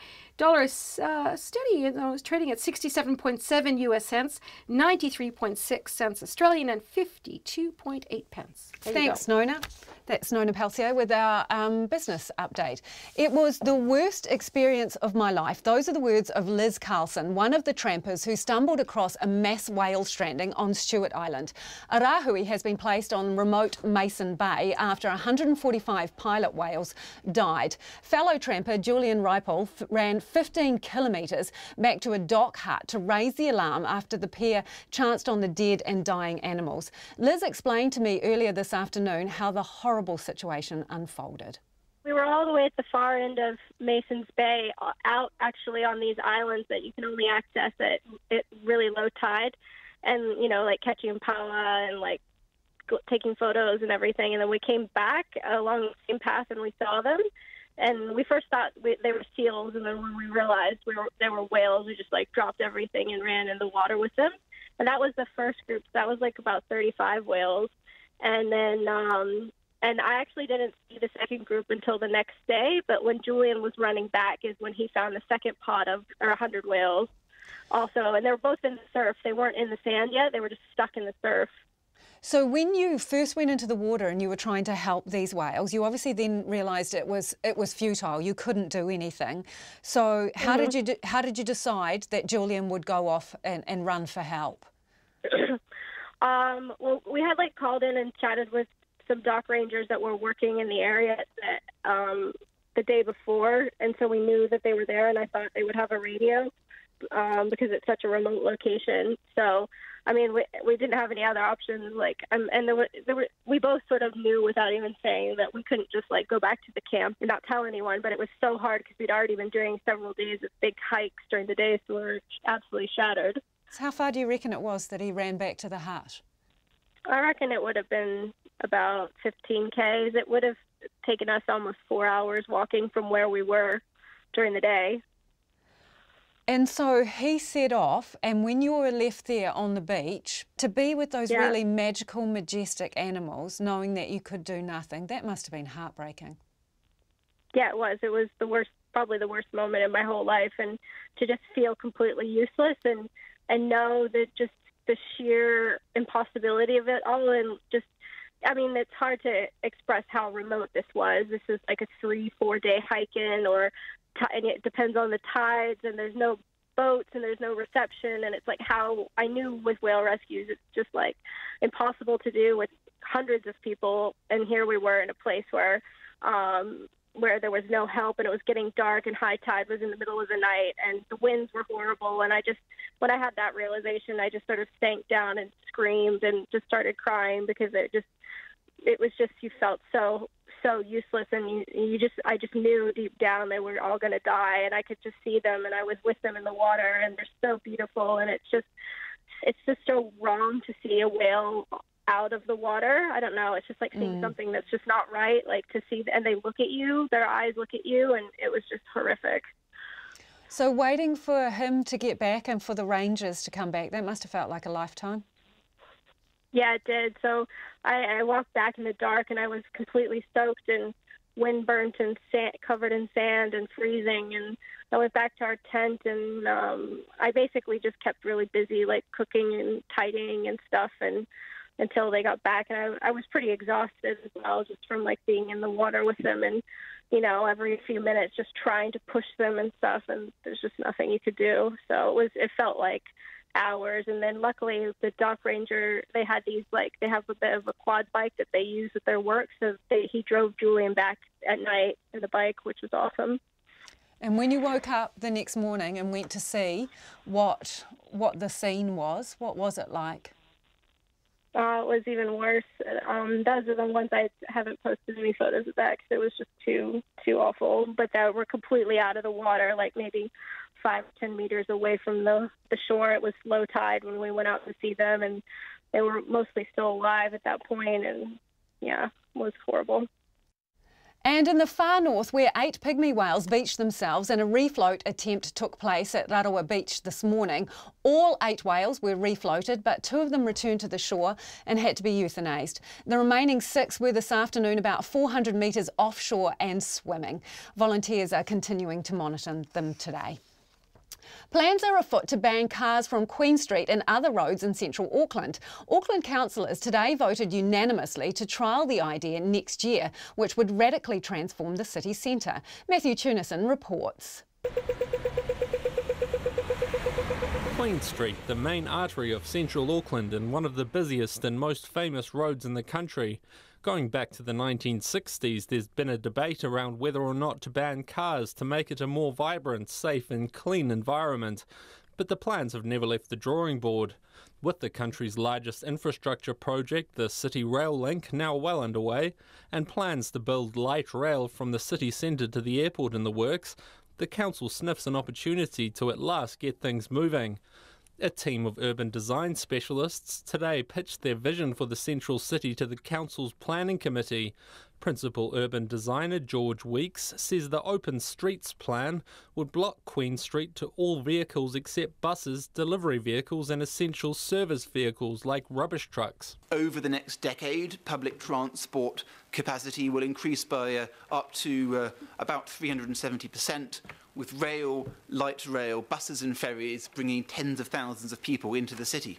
Steady, you know, it's trading at 67.7 US cents, 93.6 cents Australian, and 52.8 pence.
Thanks, Nona. That's Nona Peltier with our business update. It was the worst experience of my life. Those are the words of Liz Carlson, one of the trampers who stumbled across a mass whale stranding on Stewart Island. A rahui has been placed on remote Mason Bay after 145 pilot whales died. Fellow tramper Julian Ripoll ran 15 kilometres back to a dock hut to raise the alarm after the pair chanced on the dead and dying animals. Liz explained to me earlier this afternoon how the horrible situation unfolded.
We were all the way at the far end of Mason's Bay, out actually on these islands that you can only access at really low tide, and, you know, like catching impala and like taking photos and everything. And then we came back along the same path and we saw them. And we first thought they were seals, and then when we realized they were whales, we just like dropped everything and ran in the water with them. And that was the first group. That was like about 35 whales. And then and I actually didn't see the second group until the next day. But when Julian was running back is when he found the second pod of 100 whales also. And they were both in the surf. They weren't in the sand yet. They were just stuck in the surf.
So when you first went into the water and you were trying to help these whales, you obviously then realised it was futile. You couldn't do anything. So how did you decide that Julian would go off and run for help?
Well, we had called in and chatted with some dock rangers that were working in the area that, the day before, and so we knew that they were there, and I thought they would have a radio because it's such a remote location. So, I mean, we didn't have any other options. And we both sort of knew without even saying that we couldn't just go back to the camp and not tell anyone. But it was so hard because we'd already been doing several days of big hikes during the day, so we were absolutely shattered.
So how far do you reckon it was that he ran back to the hut?
I reckon it would have been about 15 Ks. It would have taken us almost 4 hours walking from where we were during the day.
And so he set off, and when you were left there on the beach, to be with those really magical, majestic animals, knowing that you could do nothing, that must have been heartbreaking.
Yeah, it was. It was the worst, probably the worst moment in my whole life, and to just feel completely useless and know that just the sheer impossibility of it all, and just, I mean, it's hard to express how remote this was. This is like a 3-4 day hike in, and it depends on the tides, and there's no boats and there's no reception, and it's how I knew with whale rescues, it's just impossible to do with hundreds of people, and here we were in a place where there was no help, and it was getting dark, and high tide was in the middle of the night, and the winds were horrible, and when I had that realization, I just sort of sank down and screamed and just started crying because it was just, you felt so useless, and I just knew deep down they were all going to die, and I could just see them, and I was with them in the water, and they're so beautiful, and it's just so wrong to see a whale out of the water. I don't know, it's just seeing something that's just not right, to see, and they look at you, their eyes look at you, and it was just horrific.
So waiting for him to get back and for the rangers to come back, that must have felt like a lifetime.
Yeah, it did. So I walked back in the dark, and I was completely soaked and windburnt and covered in sand and freezing. And I went back to our tent, and I basically just kept really busy, cooking and tidying and stuff, and until they got back. And I was pretty exhausted as well, just from being in the water with them, and every few minutes just trying to push them and stuff. And there's just nothing you could do. So it felt like hours. And then luckily the dock ranger, they had these they have a bit of a quad bike that they use at their work, so he drove Julian back at night in the bike, which was awesome.
And when you woke up the next morning and went to see what the scene was, what was it like?
It was even worse. Those are the ones I haven't posted any photos of that because it was just too awful. But that were completely out of the water, maybe 5 or 10 meters away from the shore. It was low tide when we went out to see them, and they were mostly still alive at that point, and yeah, it was horrible.
And in the far north, where 8 pygmy whales beached themselves and a refloat attempt took place at Rarawa Beach this morning, all 8 whales were refloated, but 2 of them returned to the shore and had to be euthanased. The remaining 6 were this afternoon about 400 metres offshore and swimming. Volunteers are continuing to monitor them today. Plans are afoot to ban cars from Queen Street and other roads in central Auckland. Auckland councillors today voted unanimously to trial the idea next year, which would radically transform the city centre. Matthew Tunison reports.
Queen Street, the main artery of central Auckland and one of the busiest and most famous roads in the country. Going back to the 1960s, there's been a debate around whether or not to ban cars to make it a more vibrant, safe and clean environment. But the plans have never left the drawing board. With the country's largest infrastructure project, the City Rail Link, now well underway, and plans to build light rail from the city centre to the airport in the works, the council sniffs an opportunity to at last get things moving. A team of urban design specialists today pitched their vision for the central city to the council's planning committee. Principal urban designer George Weeks says the open streets plan would block Queen Street to all vehicles except buses, delivery vehicles and essential service vehicles like rubbish trucks.
Over the next decade, public transport capacity will increase by up to about 370%, with rail, light rail, buses and ferries bringing tens of thousands of people into the city.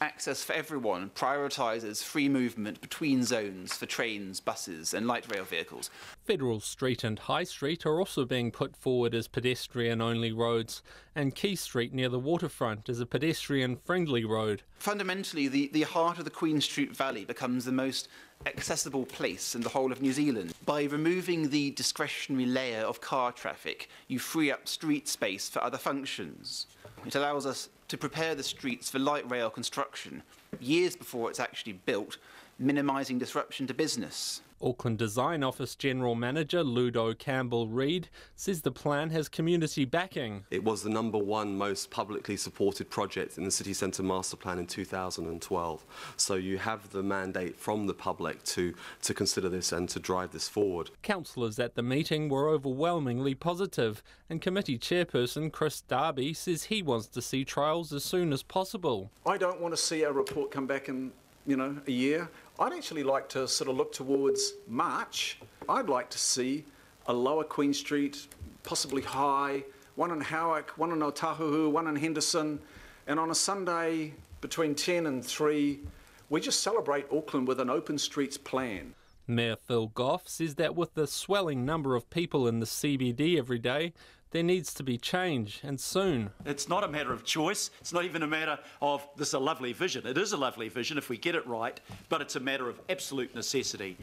access for everyone, prioritises free movement between zones for trains, buses and light rail vehicles.
Federal Street and High Street are also being put forward as pedestrian-only roads, and Quay Street near the waterfront is a pedestrian-friendly road.
Fundamentally, the heart of the Queen Street Valley becomes the most accessible place in the whole of New Zealand. By removing the discretionary layer of car traffic, you free up street space for other functions. It allows us to prepare the streets for light rail construction years before it's actually built, minimising disruption to business.
Auckland Design Office General Manager Ludo Campbell-Reid says the plan has community backing.
It was the #1 most publicly supported project in the City Centre Master Plan in 2012. So you have the mandate from the public to consider this and to drive this forward.
Councillors at the meeting were overwhelmingly positive, and committee chairperson Chris Darby says he wants to see trials as soon as possible.
I don't want to see a report come back in, a year. I'd actually like to sort of look towards March. I'd like to see a lower Queen Street, possibly high, one in Howick, one in Otahuhu, one in Henderson, and on a Sunday between 10 and 3, we just celebrate Auckland with an open streets plan.
Mayor Phil Goff says that with the swelling number of people in the CBD every day, there needs to be change, and soon.
It's not a matter of choice. It's not even a matter of this is a lovely vision. It is a lovely vision if we get it right, but it's a matter of absolute necessity.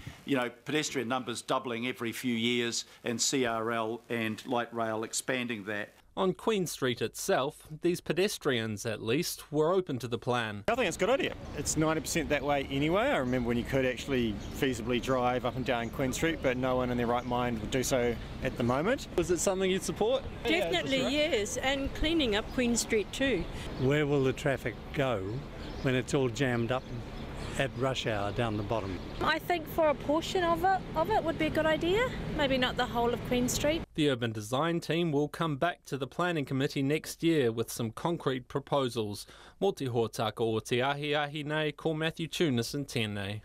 Pedestrian numbers doubling every few years, and CRL and light rail expanding that.
On Queen Street itself, these pedestrians, at least, were open to the plan.
I think it's a good idea. It's 90% that way anyway. I remember when you could actually feasibly drive up and down Queen Street, but no one in their right mind would do so at the moment.
Is it something you'd support?
Definitely, yes, and cleaning up Queen Street too.
Where will the traffic go when it's all jammed up at rush hour down the bottom?
I think for a portion of it would be a good idea. Maybe not the whole of Queen Street.
The urban design team will come back to the planning committee next year with some concrete proposals. Mō te hōtaka o te ahi nei, ko Matthew Tunis and tēnei.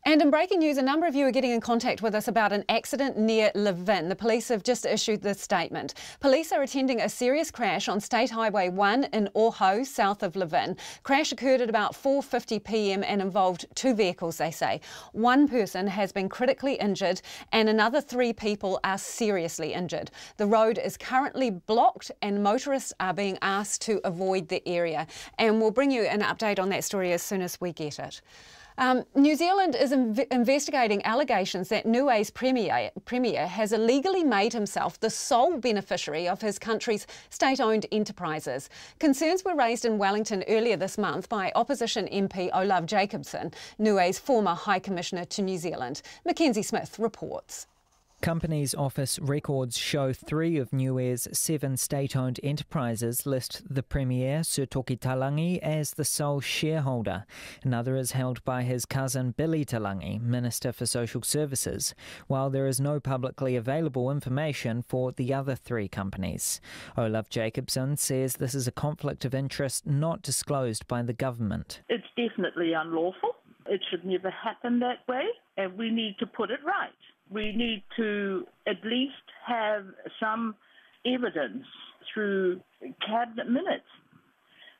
And in breaking news, a number of you are getting in contact with us about an accident near Levin. The police have just issued this statement. Police are attending a serious crash on State Highway 1 in Oho, south of Levin. Crash occurred at about 4:50 p.m. and involved 2 vehicles, they say. 1 person has been critically injured and another 3 people are seriously injured. The road is currently blocked and motorists are being asked to avoid the area. And we'll bring you an update on that story as soon as we get it. New Zealand is investigating allegations that Niue's premier has illegally made himself the sole beneficiary of his country's state-owned enterprises. Concerns were raised in Wellington earlier this month by opposition MP Olaf Jacobson, Niue's former High Commissioner to New Zealand. Mackenzie Smith reports.
Companies Office records show 3 of Niue's 7 state-owned enterprises list the Premier, Sir Toki Talangi, as the sole shareholder. Another is held by his cousin Billy Talangi, Minister for Social Services, while there is no publicly available information for the other 3 companies. Olaf Jacobson says this is a conflict of interest not disclosed by the government.
It's definitely unlawful. It should never happen that way, and we need to put it right. We need to at least have some evidence through cabinet minutes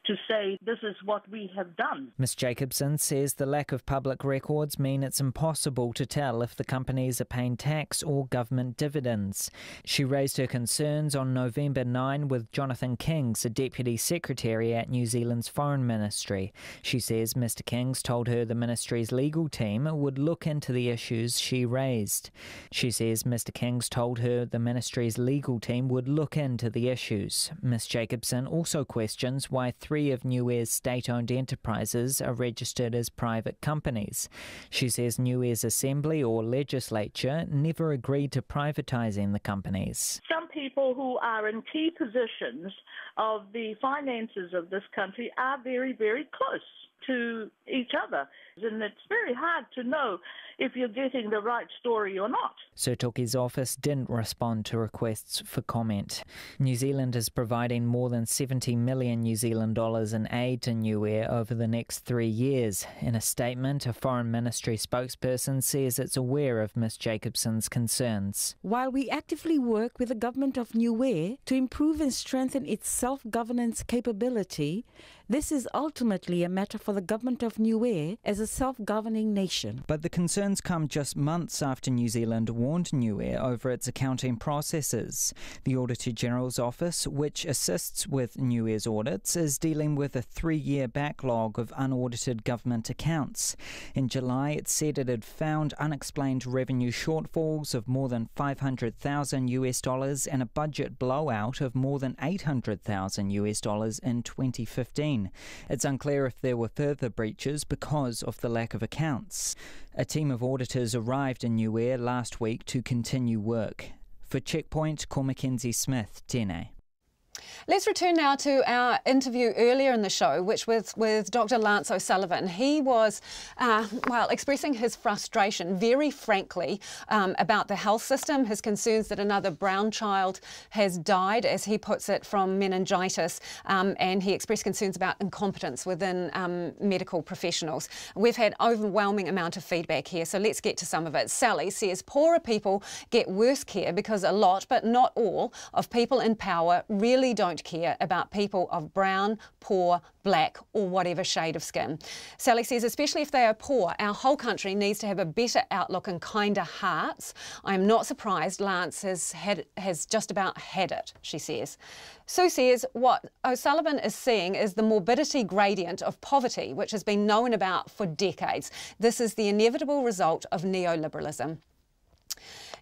to say this is what we have done.
Ms Jacobson says the lack of public records mean it's impossible to tell if the companies are paying tax or government dividends. She raised her concerns on November 9 with Jonathan Kings, a Deputy Secretary at New Zealand's Foreign Ministry. She says Mr Kings told her the ministry's legal team would look into the issues she raised. She says Mr Kings told her the ministry's legal team would look into the issues. Ms Jacobson also questions why 3 of Niue's state-owned enterprises are registered as private companies. She says Niue's Assembly or Legislature never agreed to privatising the companies.
Some people who are in key positions of the finances of this country are very, very close to each other. And it's very hard to know if you're getting the right story or not.
Sir Toki's office didn't respond to requests for comment. New Zealand is providing more than 70 million New Zealand dollars in aid to Niue over the next 3 years. In a statement, a Foreign Ministry spokesperson says it's aware of Ms Jacobson's concerns.
While we actively work with the government of Niue to improve and strengthen its self-governance capability, this is ultimately a matter for the government of Niue as a self-governing nation.
But the concerns come just months after New Zealand warned Niue over its accounting processes. The Auditor General's Office, which assists with Niue's audits, is dealing with a 3-year backlog of unaudited government accounts. In July, it said it had found unexplained revenue shortfalls of more than $500,000 and a budget blowout of more than $800,000 in 2015. It's unclear if there were further breaches because of the lack of accounts. A team of auditors arrived in Niue last week to continue work. For Checkpoint, Cor Mackenzie Smith, Tēnei.
Let's return now to our interview earlier in the show, which was with Dr. Lance O'Sullivan. He was, expressing his frustration very frankly about the health system, his concerns that another brown child has died, as he puts it, from meningitis, and he expressed concerns about incompetence within medical professionals. We've had overwhelming amount of feedback here, so let's get to some of it. Sally says poorer people get worse care because a lot, but not all, of people in power really don't care about people of brown, poor, black or whatever shade of skin. Sally says, especially if they are poor, our whole country needs to have a better outlook and kinder hearts. I am not surprised Lance has just about had it, she says. Sue says what O'Sullivan is seeing is the morbidity gradient of poverty, which has been known about for decades. This is the inevitable result of neoliberalism.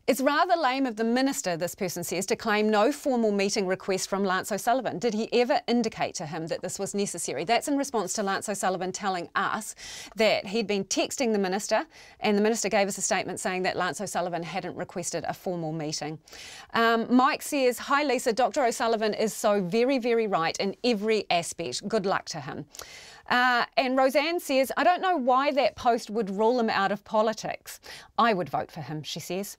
It's rather lame of the minister, this person says, to claim no formal meeting request from Lance O'Sullivan. Did he ever indicate to him that this was necessary? That's in response to Lance O'Sullivan telling us that he'd been texting the minister, and the minister gave us a statement saying that Lance O'Sullivan hadn't requested a formal meeting. Mike says, hi Lisa, Dr. O'Sullivan is so very, very right in every aspect. Good luck to him. And Roseanne says, I don't know why that post would rule him out of politics. I would vote for him, she says.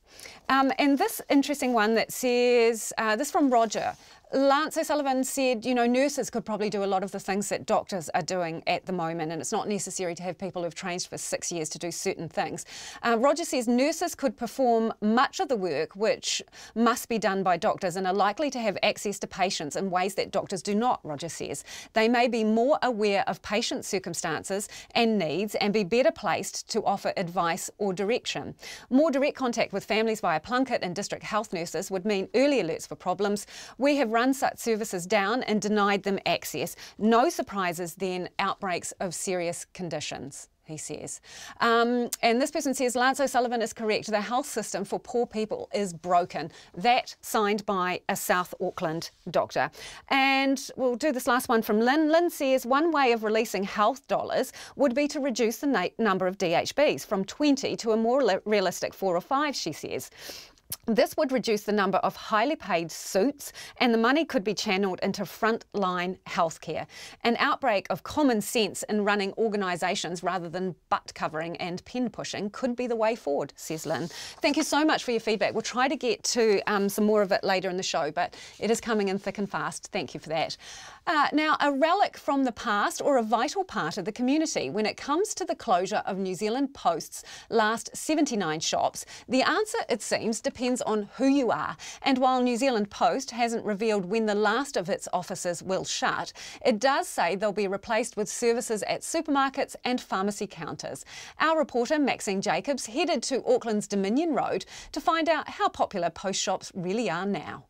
And this interesting one that says, this from Roger. Lance O'Sullivan said, you know, nurses could probably do a lot of the things that doctors are doing at the moment, and it's not necessary to have people who've trained for 6 years to do certain things. Roger says nurses could perform much of the work which must be done by doctors and are likely to have access to patients in ways that doctors do not, Roger says. They may be more aware of patient circumstances and needs and be better placed to offer advice or direction. More direct contact with families via Plunket and district health nurses would mean early alerts for problems. We have run such services down and denied them access. No surprises then, outbreaks of serious conditions, he says. And this person says, Lance O'Sullivan is correct. The health system for poor people is broken. That signed by a South Auckland doctor. And we'll do this last one from Lynn. Lynn says one way of releasing health dollars would be to reduce the number of DHBs from 20 to a more realistic 4 or 5, she says. This would reduce the number of highly paid suits and the money could be channelled into frontline healthcare. An outbreak of common sense in running organisations rather than butt covering and pen pushing could be the way forward, says Lynn. Thank you so much for your feedback. We'll try to get to some more of it later in the show, but it is coming in thick and fast. Thank you for that. Now, a relic from the past or a vital part of the community when it comes to the closure of New Zealand Post's last 79 shops, the answer, it seems, depends on who you are. And while New Zealand Post hasn't revealed when the last of its offices will shut, it does say they'll be replaced with services at supermarkets and pharmacy counters. Our reporter, Maxine Jacobs, headed to Auckland's Dominion Road to find out how popular post shops really are now.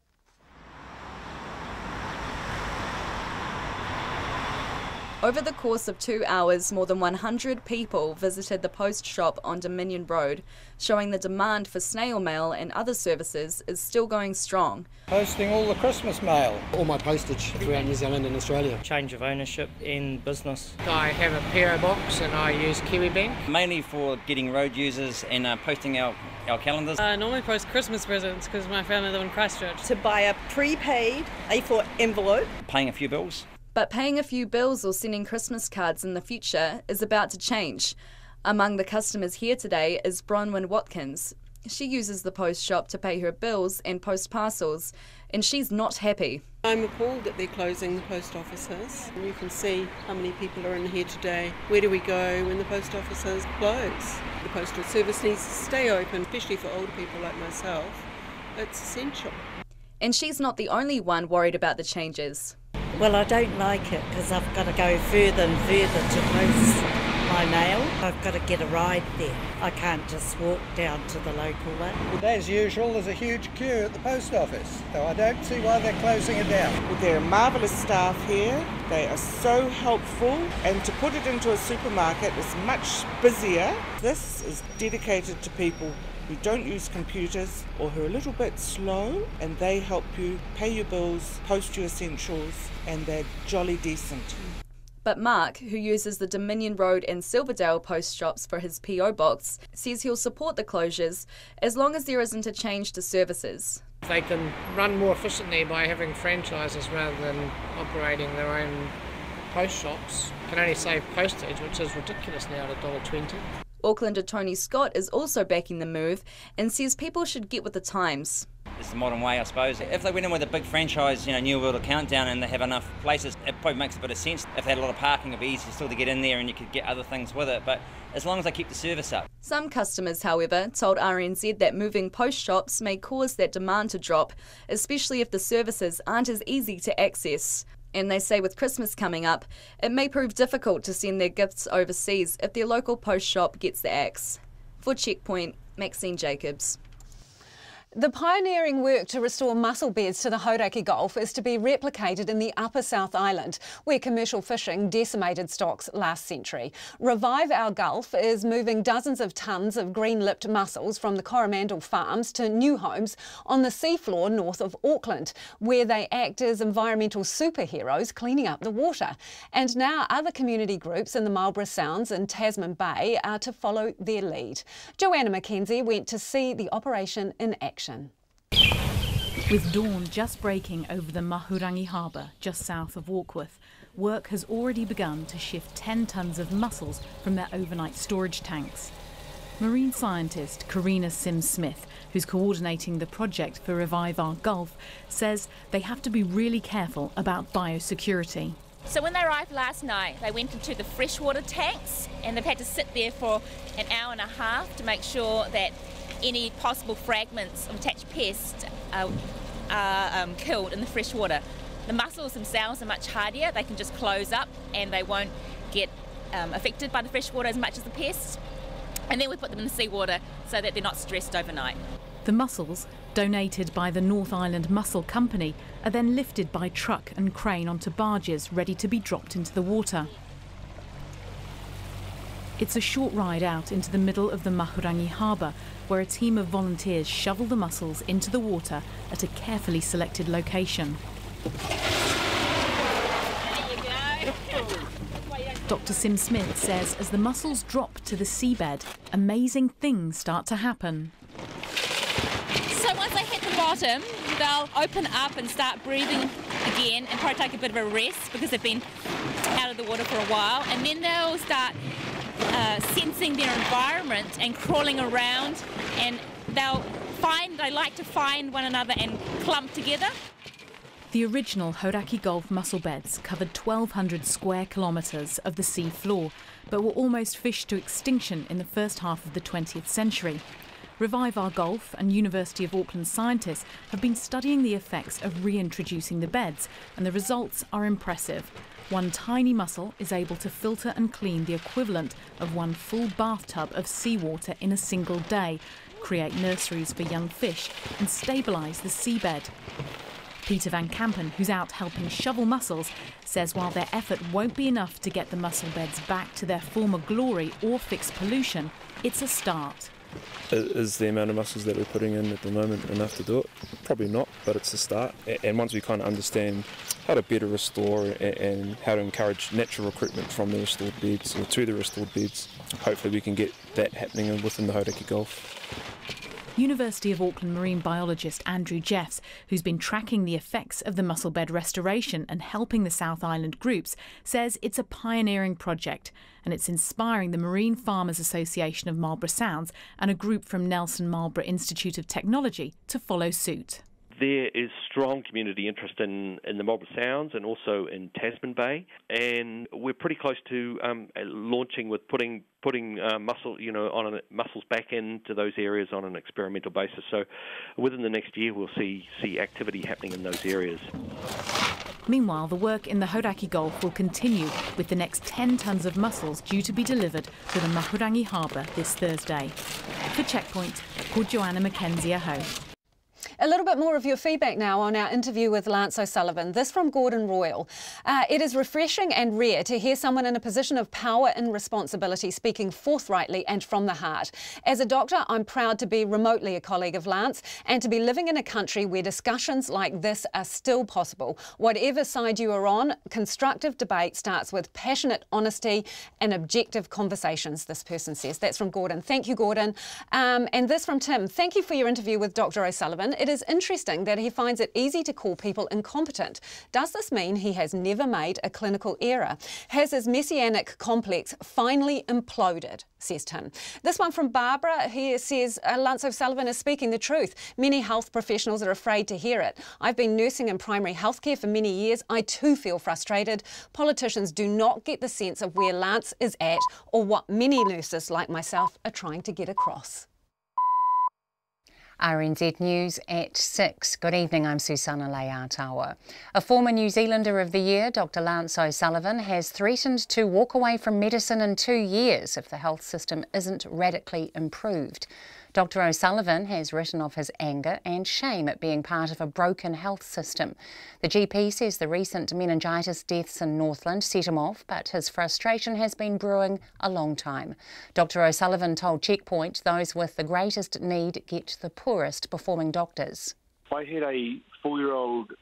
Over the course of 2 hours, more than 100 people visited the post shop on Dominion Road, showing the demand for snail mail and other services is still going strong.
Posting all the Christmas mail. All my postage throughout New Zealand and Australia.
Change of ownership in business.
I have a PO box and I use Kiwi Bank.
Mainly for getting road users and posting our calendars.
I normally post Christmas presents because my family live in Christchurch.
To buy a prepaid A4 envelope.
Paying a few bills.
But paying a few bills or sending Christmas cards in the future is about to change. Among the customers here today is Bronwyn Watkins. She uses the post shop to pay her bills and post parcels, and she's not happy.
I'm appalled that they're closing the post offices. You can see how many people are in here today. Where do we go when the post offices close? The postal service needs to stay open, especially for older people like myself. It's essential.
And she's not the only one worried about the changes.
Well, I don't like it because I've got to go further and further to post my mail. I've got to get a ride there. I can't just walk down to the local one.
Well, as usual, there's a huge queue at the post office, so I don't see why they're closing it down.
Well, there are marvellous staff here. They are so helpful, and to put it into a supermarket is much busier. This is dedicated to people who don't use computers or who are a little bit slow, and they help you pay your bills, post your essentials, and they're jolly decent.
But Mark, who uses the Dominion Road and Silverdale post shops for his PO box, says he'll support the closures as long as there isn't a change to services.
If they can run more efficiently by having franchises rather than operating their own post shops, can only save postage, which is ridiculous now at $1.20.
Aucklander Tony Scott is also backing the move and says people should get with the times.
It's the modern way, I suppose. If they went in with a big franchise, New World or Countdown, and they have enough places, it probably makes a bit of sense. If they had a lot of parking, it'd be easy still to get in there and you could get other things with it. But as long as they keep the service up.
Some customers, however, told RNZ that moving post shops may cause that demand to drop, especially if the services aren't as easy to access. And they say with Christmas coming up, it may prove difficult to send their gifts overseas if their local post shop gets the axe. For Checkpoint, Maxine Jacobs.
The pioneering work to restore mussel beds to the Hauraki Gulf is to be replicated in the Upper South Island, where commercial fishing decimated stocks last century. Revive Our Gulf is moving dozens of tonnes of green-lipped mussels from the Coromandel farms to new homes on the seafloor north of Auckland, where they act as environmental superheroes cleaning up the water. And now other community groups in the Marlborough Sounds and Tasman Bay are to follow their lead. Joanna McKenzie went to see the operation in action.
With dawn just breaking over the Mahurangi Harbour, just south of Warkworth, work has already begun to shift 10 tonnes of mussels from their overnight storage tanks. Marine scientist Karina Sims-Smith, who's coordinating the project for Revive Our Gulf, says they have to be really careful about biosecurity.
So when they arrived last night, they went into the freshwater tanks and they've had to sit there for an hour and a half to make sure that any possible fragments of attached pests are killed in the fresh water. The mussels themselves are much hardier. They can just close up and they won't get affected by the fresh water as much as the pests. And then we put them in the seawater so that they're not stressed overnight.
The mussels, donated by the North Island Mussel Company, are then lifted by truck and crane onto barges ready to be dropped into the water. It's a short ride out into the middle of the Mahurangi Harbour, where a team of volunteers shovel the mussels into the water at a carefully selected location. Dr. Sims-Smith says as the mussels drop to the seabed, amazing things start to happen.
So once they hit the bottom, they'll open up and start breathing again and probably take a bit of a rest because they've been out of the water for a while, and then they'll start sensing their environment and crawling around, and they like to find one another and clump together.
The original Hauraki Gulf mussel beds covered 1,200 square kilometres of the sea floor, but were almost fished to extinction in the first half of the 20th century. Revive Our Gulf and University of Auckland scientists have been studying the effects of reintroducing the beds, and the results are impressive. One tiny mussel is able to filter and clean the equivalent of one full bathtub of seawater in a single day, create nurseries for young fish and stabilise the seabed. Peter Van Kampen, who's out helping shovel mussels, says while their effort won't be enough to get the mussel beds back to their former glory or fix pollution, it's a start.
Is the amount of mussels that we're putting in at the moment enough to do it? Probably not, but it's a start. And once we kind of understand how to better restore and how to encourage natural recruitment from the restored beds or to the restored beds, hopefully we can get that happening within the Hauraki Gulf.
University of Auckland marine biologist Andrew Jeffs, who's been tracking the effects of the mussel bed restoration and helping the South Island groups, says it's a pioneering project and it's inspiring the Marine Farmers Association of Marlborough Sounds and a group from Nelson Marlborough Institute of Technology to follow suit.
There is strong community interest in the Marlborough Sounds and also in Tasman Bay, and we're pretty close to launching with putting mussels back into those areas on an experimental basis. So within the next year we'll see activity happening in those areas.
Meanwhile, the work in the Hauraki Gulf will continue, with the next 10 tonnes of mussels due to be delivered to the Mahurangi Harbour this Thursday. For Checkpoint, ko Joanna Mackenzie Aho.
A little bit more of your feedback now on our interview with Lance O'Sullivan. This from Gordon Royal. It is refreshing and rare to hear someone in a position of power and responsibility speaking forthrightly and from the heart. As a doctor, I'm proud to be remotely a colleague of Lance and to be living in a country where discussions like this are still possible. Whatever side you are on, constructive debate starts with passionate honesty and objective conversations, this person says. That's from Gordon. Thank you, Gordon. And this from Tim. Thank you for your interview with Dr. O'Sullivan. It is interesting that he finds it easy to call people incompetent. Does this mean he has never made a clinical error? Has his messianic complex finally imploded, says Tim. This one from Barbara here says, Lance O'Sullivan is speaking the truth. Many health professionals are afraid to hear it. I've been nursing in primary healthcare for many years. I too feel frustrated. Politicians do not get the sense of where Lance is at or what many nurses like myself are trying to get across.
RNZ News at 6. Good evening, I'm Susana Leatawa. A former New Zealander of the Year, Dr. Lance O'Sullivan, has threatened to walk away from medicine in 2 years if the health system isn't radically improved. Dr. O'Sullivan has written of his anger and shame at being part of a broken health system. The GP says the recent meningitis deaths in Northland set him off, but his frustration has been brewing a long time. Dr. O'Sullivan told Checkpoint those with the greatest need get the poorest performing doctors.
I had a 4-year-old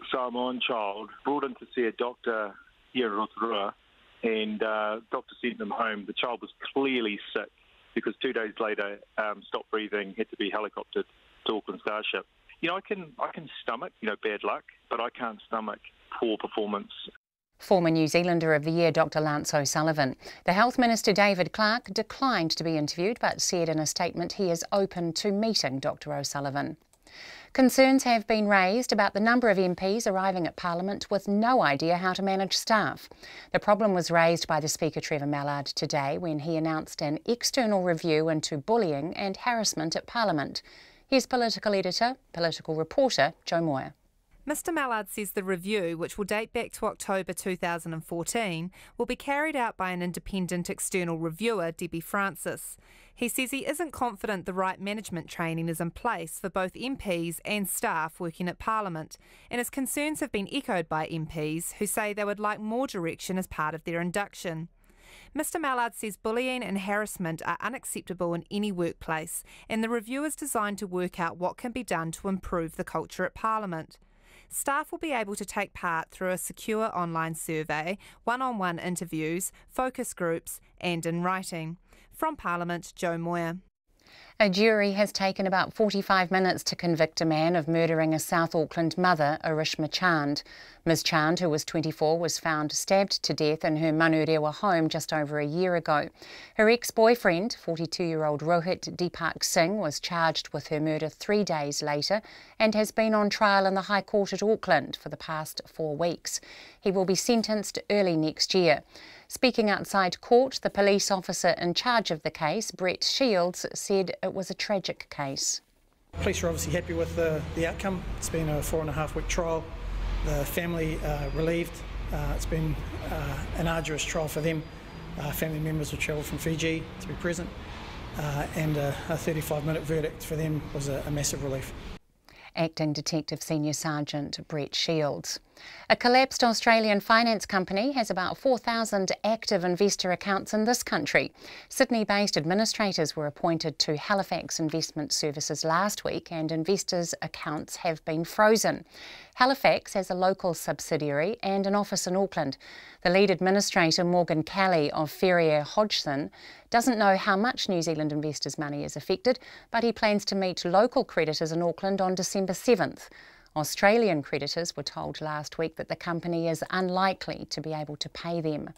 Samoan child brought in to see a doctor here in Rotorua, and doctor sent them home. The child was clearly sick, because 2 days later, stopped breathing, had to be helicoptered to Auckland Starship. You know, I can stomach, bad luck, but I can't stomach poor performance.
Former New Zealander of the Year, Dr. Lance O'Sullivan. The Health Minister, David Clark, declined to be interviewed, but said in a statement he is open to meeting Dr. O'Sullivan. Concerns have been raised about the number of MPs arriving at Parliament with no idea how to manage staff. The problem was raised by the Speaker Trevor Mallard today when he announced an external review into bullying and harassment at Parliament. Here's political editor, political reporter Joe Moyer.
Mr Mallard says the review, which will date back to October 2014, will be carried out by an independent external reviewer, Debbie Francis. He says he isn't confident the right management training is in place for both MPs and staff working at Parliament, and his concerns have been echoed by MPs who say they would like more direction as part of their induction. Mr Mallard says bullying and harassment are unacceptable in any workplace, and the review is designed to work out what can be done to improve the culture at Parliament. Staff will be able to take part through a secure online survey, one-on-one interviews, focus groups and in writing. From Parliament, Joe Moyer.
A jury has taken about 45 minutes to convict a man of murdering a South Auckland mother, Arishma Chand. Ms Chand, who was 24, was found stabbed to death in her Manurewa home just over a year ago. Her ex-boyfriend, 42-year-old Rohit Deepak Singh, was charged with her murder 3 days later and has been on trial in the High Court at Auckland for the past 4 weeks. He will be sentenced early next year. Speaking outside court, the police officer in charge of the case, Brett Shields, said it was a tragic case.
Police are obviously happy with the outcome. It's been a 4.5-week trial. The family relieved. It's been an arduous trial for them. Family members will travel from Fiji to be present, and a 35-minute verdict for them was a massive relief.
Acting Detective Senior Sergeant Brett Shields. A collapsed Australian finance company has about 4,000 active investor accounts in this country. Sydney-based administrators were appointed to Halifax Investment Services last week and investors' accounts have been frozen. Halifax has a local subsidiary and an office in Auckland. The lead administrator, Morgan Kelly of Ferrier Hodgson, doesn't know how much New Zealand investors' money is affected, but he plans to meet local creditors in Auckland on December 7th. Australian creditors were told last week that the company is unlikely to be able to pay them.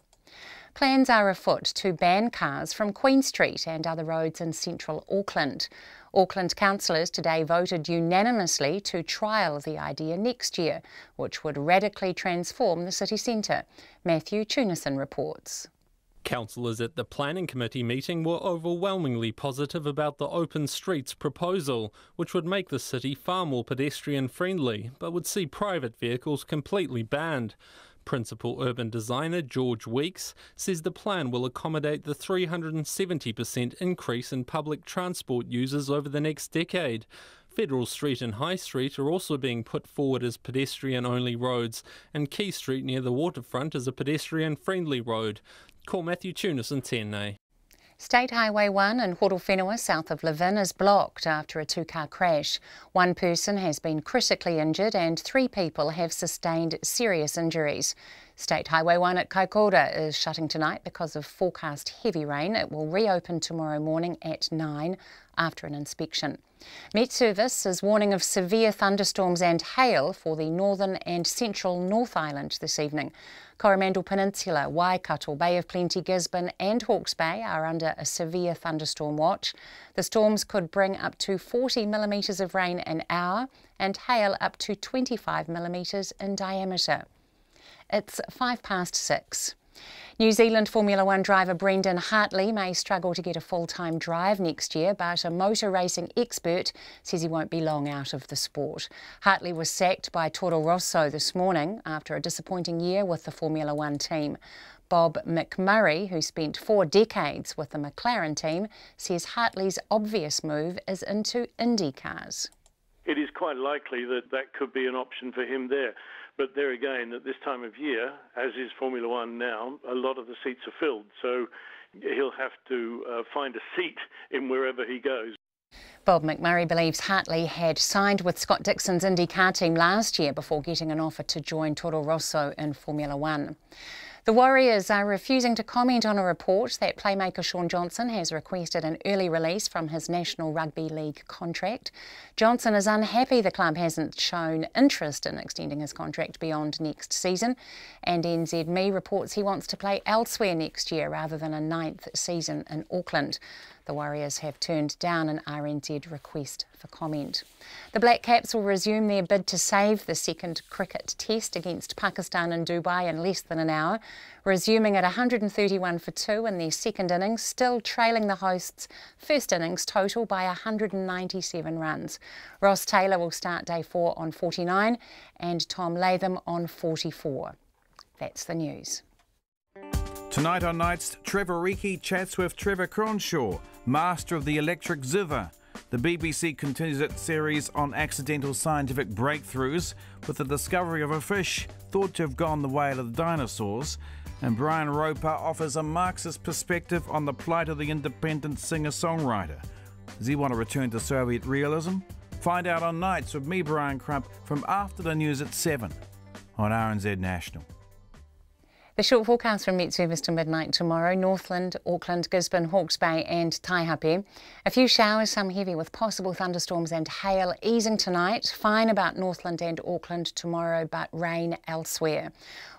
Plans are afoot to ban cars from Queen Street and other roads in central Auckland. Auckland councillors today voted unanimously to trial the idea next year, which would radically transform the city centre. Matthew Tunison reports.
Councillors at the Planning Committee meeting were overwhelmingly positive about the open streets proposal, which would make the city far more pedestrian friendly, but would see private vehicles completely banned. Principal urban designer George Weeks says the plan will accommodate the 370% increase in public transport users over the next decade. Federal Street and High Street are also being put forward as pedestrian-only roads, and Quay Street near the waterfront is a pedestrian-friendly road. Call Matthew Tunison, Tēnei.
State Highway 1 in Horowhenua, south of Levin, is blocked after a two-car crash. One person has been critically injured and 3 people have sustained serious injuries. State Highway 1 at Kaikoura is shutting tonight because of forecast heavy rain. It will reopen tomorrow morning at 9 after an inspection. Met Service is warning of severe thunderstorms and hail for the northern and central North Island this evening. Coromandel Peninsula, Waikato, Bay of Plenty, Gisborne and Hawke's Bay are under a severe thunderstorm watch. The storms could bring up to 40 millimetres of rain an hour and hail up to 25 millimetres in diameter. It's 6:05. New Zealand Formula One driver Brendan Hartley may struggle to get a full-time drive next year, but a motor racing expert says he won't be long out of the sport. Hartley was sacked by Toro Rosso this morning after a disappointing year with the Formula One team. Bob McMurray, who spent 4 decades with the McLaren team, says Hartley's obvious move is into Indy cars.
It is quite likely that that could be an option for him there. But there again, at this time of year, as is Formula One now, a lot of the seats are filled. So he'll have to find a seat in wherever he goes.
Bob McMurray believes Hartley had signed with Scott Dixon's IndyCar team last year before getting an offer to join Toro Rosso in Formula One. The Warriors are refusing to comment on a report that playmaker Shaun Johnson has requested an early release from his National Rugby League contract. Johnson is unhappy the club hasn't shown interest in extending his contract beyond next season, and NZME reports he wants to play elsewhere next year rather than a 9th season in Auckland. The Warriors have turned down an RNZ request for comment. The Black Caps will resume their bid to save the second cricket test against Pakistan in Dubai in less than an hour, resuming at 131 for 2 in their second innings, still trailing the hosts' first innings total by 197 runs. Ross Taylor will start day 4 on 49 and Tom Latham on 44. That's the news.
Tonight on Nights, Trevor Reekie chats with Trevor Cronshaw, master of the electric zither. The BBC continues its series on accidental scientific breakthroughs with the discovery of a fish thought to have gone the way of the dinosaurs. And Brian Roper offers a Marxist perspective on the plight of the independent singer-songwriter. Does he want to return to Soviet realism? Find out on Nights with me, Brian Crump, from after the news at 7 on RNZ National.
The short forecast from Met Service to midnight tomorrow: Northland, Auckland, Gisborne, Hawke's Bay and Taihape. A few showers, some heavy with possible thunderstorms and hail, easing tonight. Fine about Northland and Auckland tomorrow, but rain elsewhere.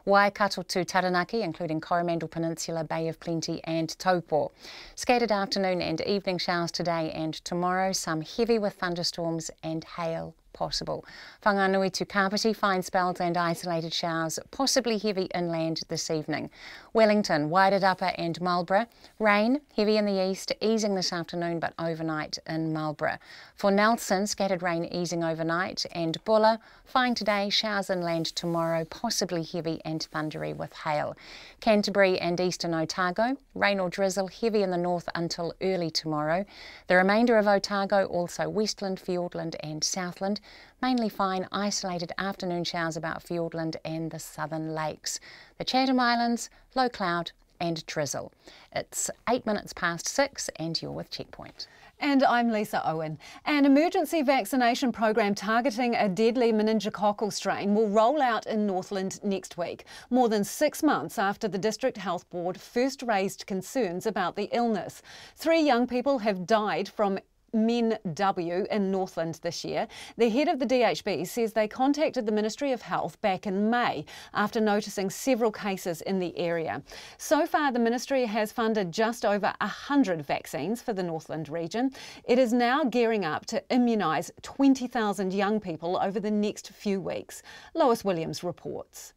Waikato to Taranaki, including Coromandel Peninsula, Bay of Plenty and Taupo. Scattered afternoon and evening showers today and tomorrow, some heavy with thunderstorms and hail possible. Whanganui to Kapiti, fine spells and isolated showers, possibly heavy inland this evening. Wellington, Wairarapa and Marlborough, rain, heavy in the east, easing this afternoon but overnight in Marlborough. For Nelson, scattered rain easing overnight, and Bulla, fine today, showers inland tomorrow, possibly heavy and thundery with hail. Canterbury and eastern Otago, rain or drizzle, heavy in the north until early tomorrow. The remainder of Otago, also Westland, Fiordland and Southland, Mainly fine, isolated afternoon showers about Fiordland and the southern lakes. The Chatham Islands, low cloud and drizzle. It's 8 minutes past 6 and you're with Checkpoint.
And I'm Lisa Owen. An emergency vaccination program targeting a deadly meningococcal strain will roll out in Northland next week, more than 6 months after the District Health Board first raised concerns about the illness. 3 young people have died from MenW in Northland this year. The head of the DHB says they contacted the Ministry of Health back in May after noticing several cases in the area. So far, the Ministry has funded just over 100 vaccines for the Northland region. It is now gearing up to immunise 20,000 young people over the next few weeks. Lois Williams reports.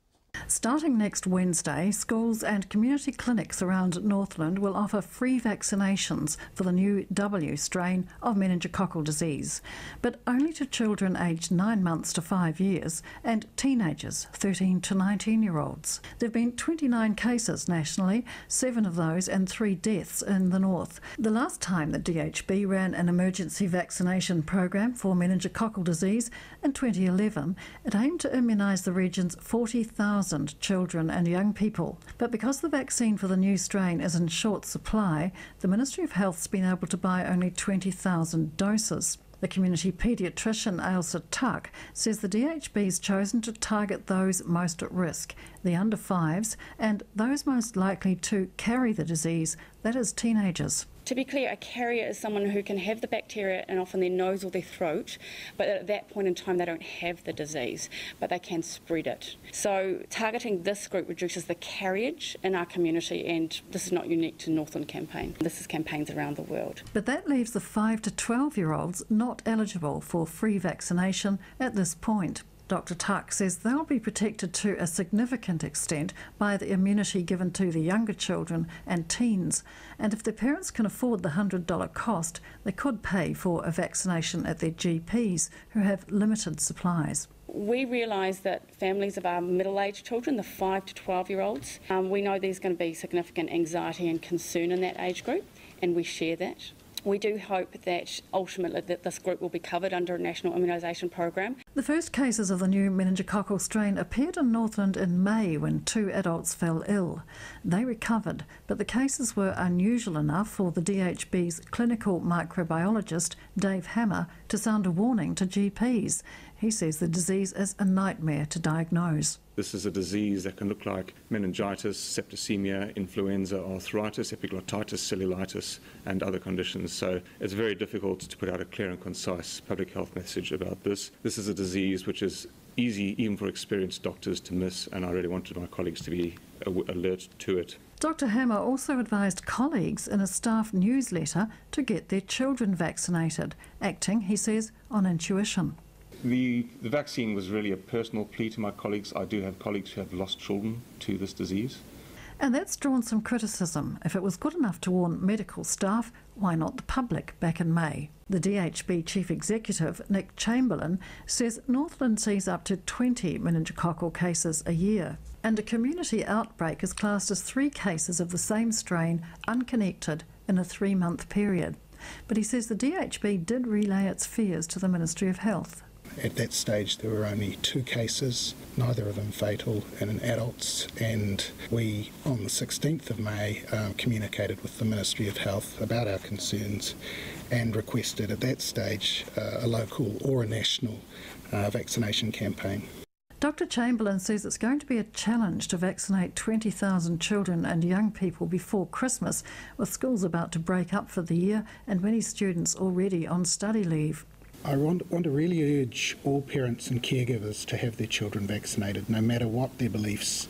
Starting next Wednesday, schools and community clinics around Northland will offer free vaccinations for the new W strain of meningococcal disease, but only to children aged 9 months to 5 years and teenagers 13 to 19-year-olds. There have been 29 cases nationally, 7 of those and 3 deaths in the north. The last time the DHB ran an emergency vaccination program for meningococcal disease in 2011, it aimed to immunise the region's 40,000 children and young people. But because the vaccine for the new strain is in short supply, the Ministry of Health's been able to buy only 20,000 doses. The community paediatrician Ailsa Tuck says the DHB's chosen to target those most at risk, the under 5s, and those most likely to carry the disease, that is teenagers.
To be clear, a carrier is someone who can have the bacteria in often their nose or their throat, but at that point in time they don't have the disease, but they can spread it. So targeting this group reduces the carriage in our community, and this is not unique to Northland campaign. This is campaigns around the world.
But that leaves the 5 to 12-year-olds not eligible for free vaccination at this point. Dr Tuck says they'll be protected to a significant extent by the immunity given to the younger children and teens, and if their parents can afford the $100 cost, they could pay for a vaccination at their GPs, who have limited supplies.
We realise that families of our middle-aged children, the 5 to 12-year-olds, we know there's going to be significant anxiety and concern in that age group, and we share that. We do hope that ultimately that this group will be covered under a national immunisation program.
The first cases of the new meningococcal strain appeared in Northland in May when 2 adults fell ill. They recovered, but the cases were unusual enough for the DHB's clinical microbiologist, Dave Hammer, to sound a warning to GPs. He says the disease is a nightmare to diagnose.
This is a disease that can look like meningitis, septicemia, influenza, arthritis, epiglottitis, cellulitis and other conditions. So it's very difficult to put out a clear and concise public health message about this. This is a disease which is easy even for experienced doctors to miss, and I really wanted my colleagues to be alert to it.
Dr Hammer also advised colleagues in a staff newsletter to get their children vaccinated, acting, he says, on intuition.
The vaccine was really a personal plea to my colleagues. I do have colleagues who have lost children to this disease.
And that's drawn some criticism. If it was good enough to warn medical staff, why not the public back in May? The DHB Chief Executive, Nick Chamberlain, says Northland sees up to 20 meningococcal cases a year. And a community outbreak is classed as 3 cases of the same strain, unconnected, in a 3-month period. But he says the DHB did relay its fears to the Ministry of Health.
At that stage there were only 2 cases, neither of them fatal, in adults, and we on the 16th of May communicated with the Ministry of Health about our concerns and requested at that stage a local or a national vaccination campaign.
Dr Chamberlain says it's going to be a challenge to vaccinate 20,000 children and young people before Christmas, with schools about to break up for the year and many students already on study leave.
I want to really urge all parents and caregivers to have their children vaccinated, no matter what their beliefs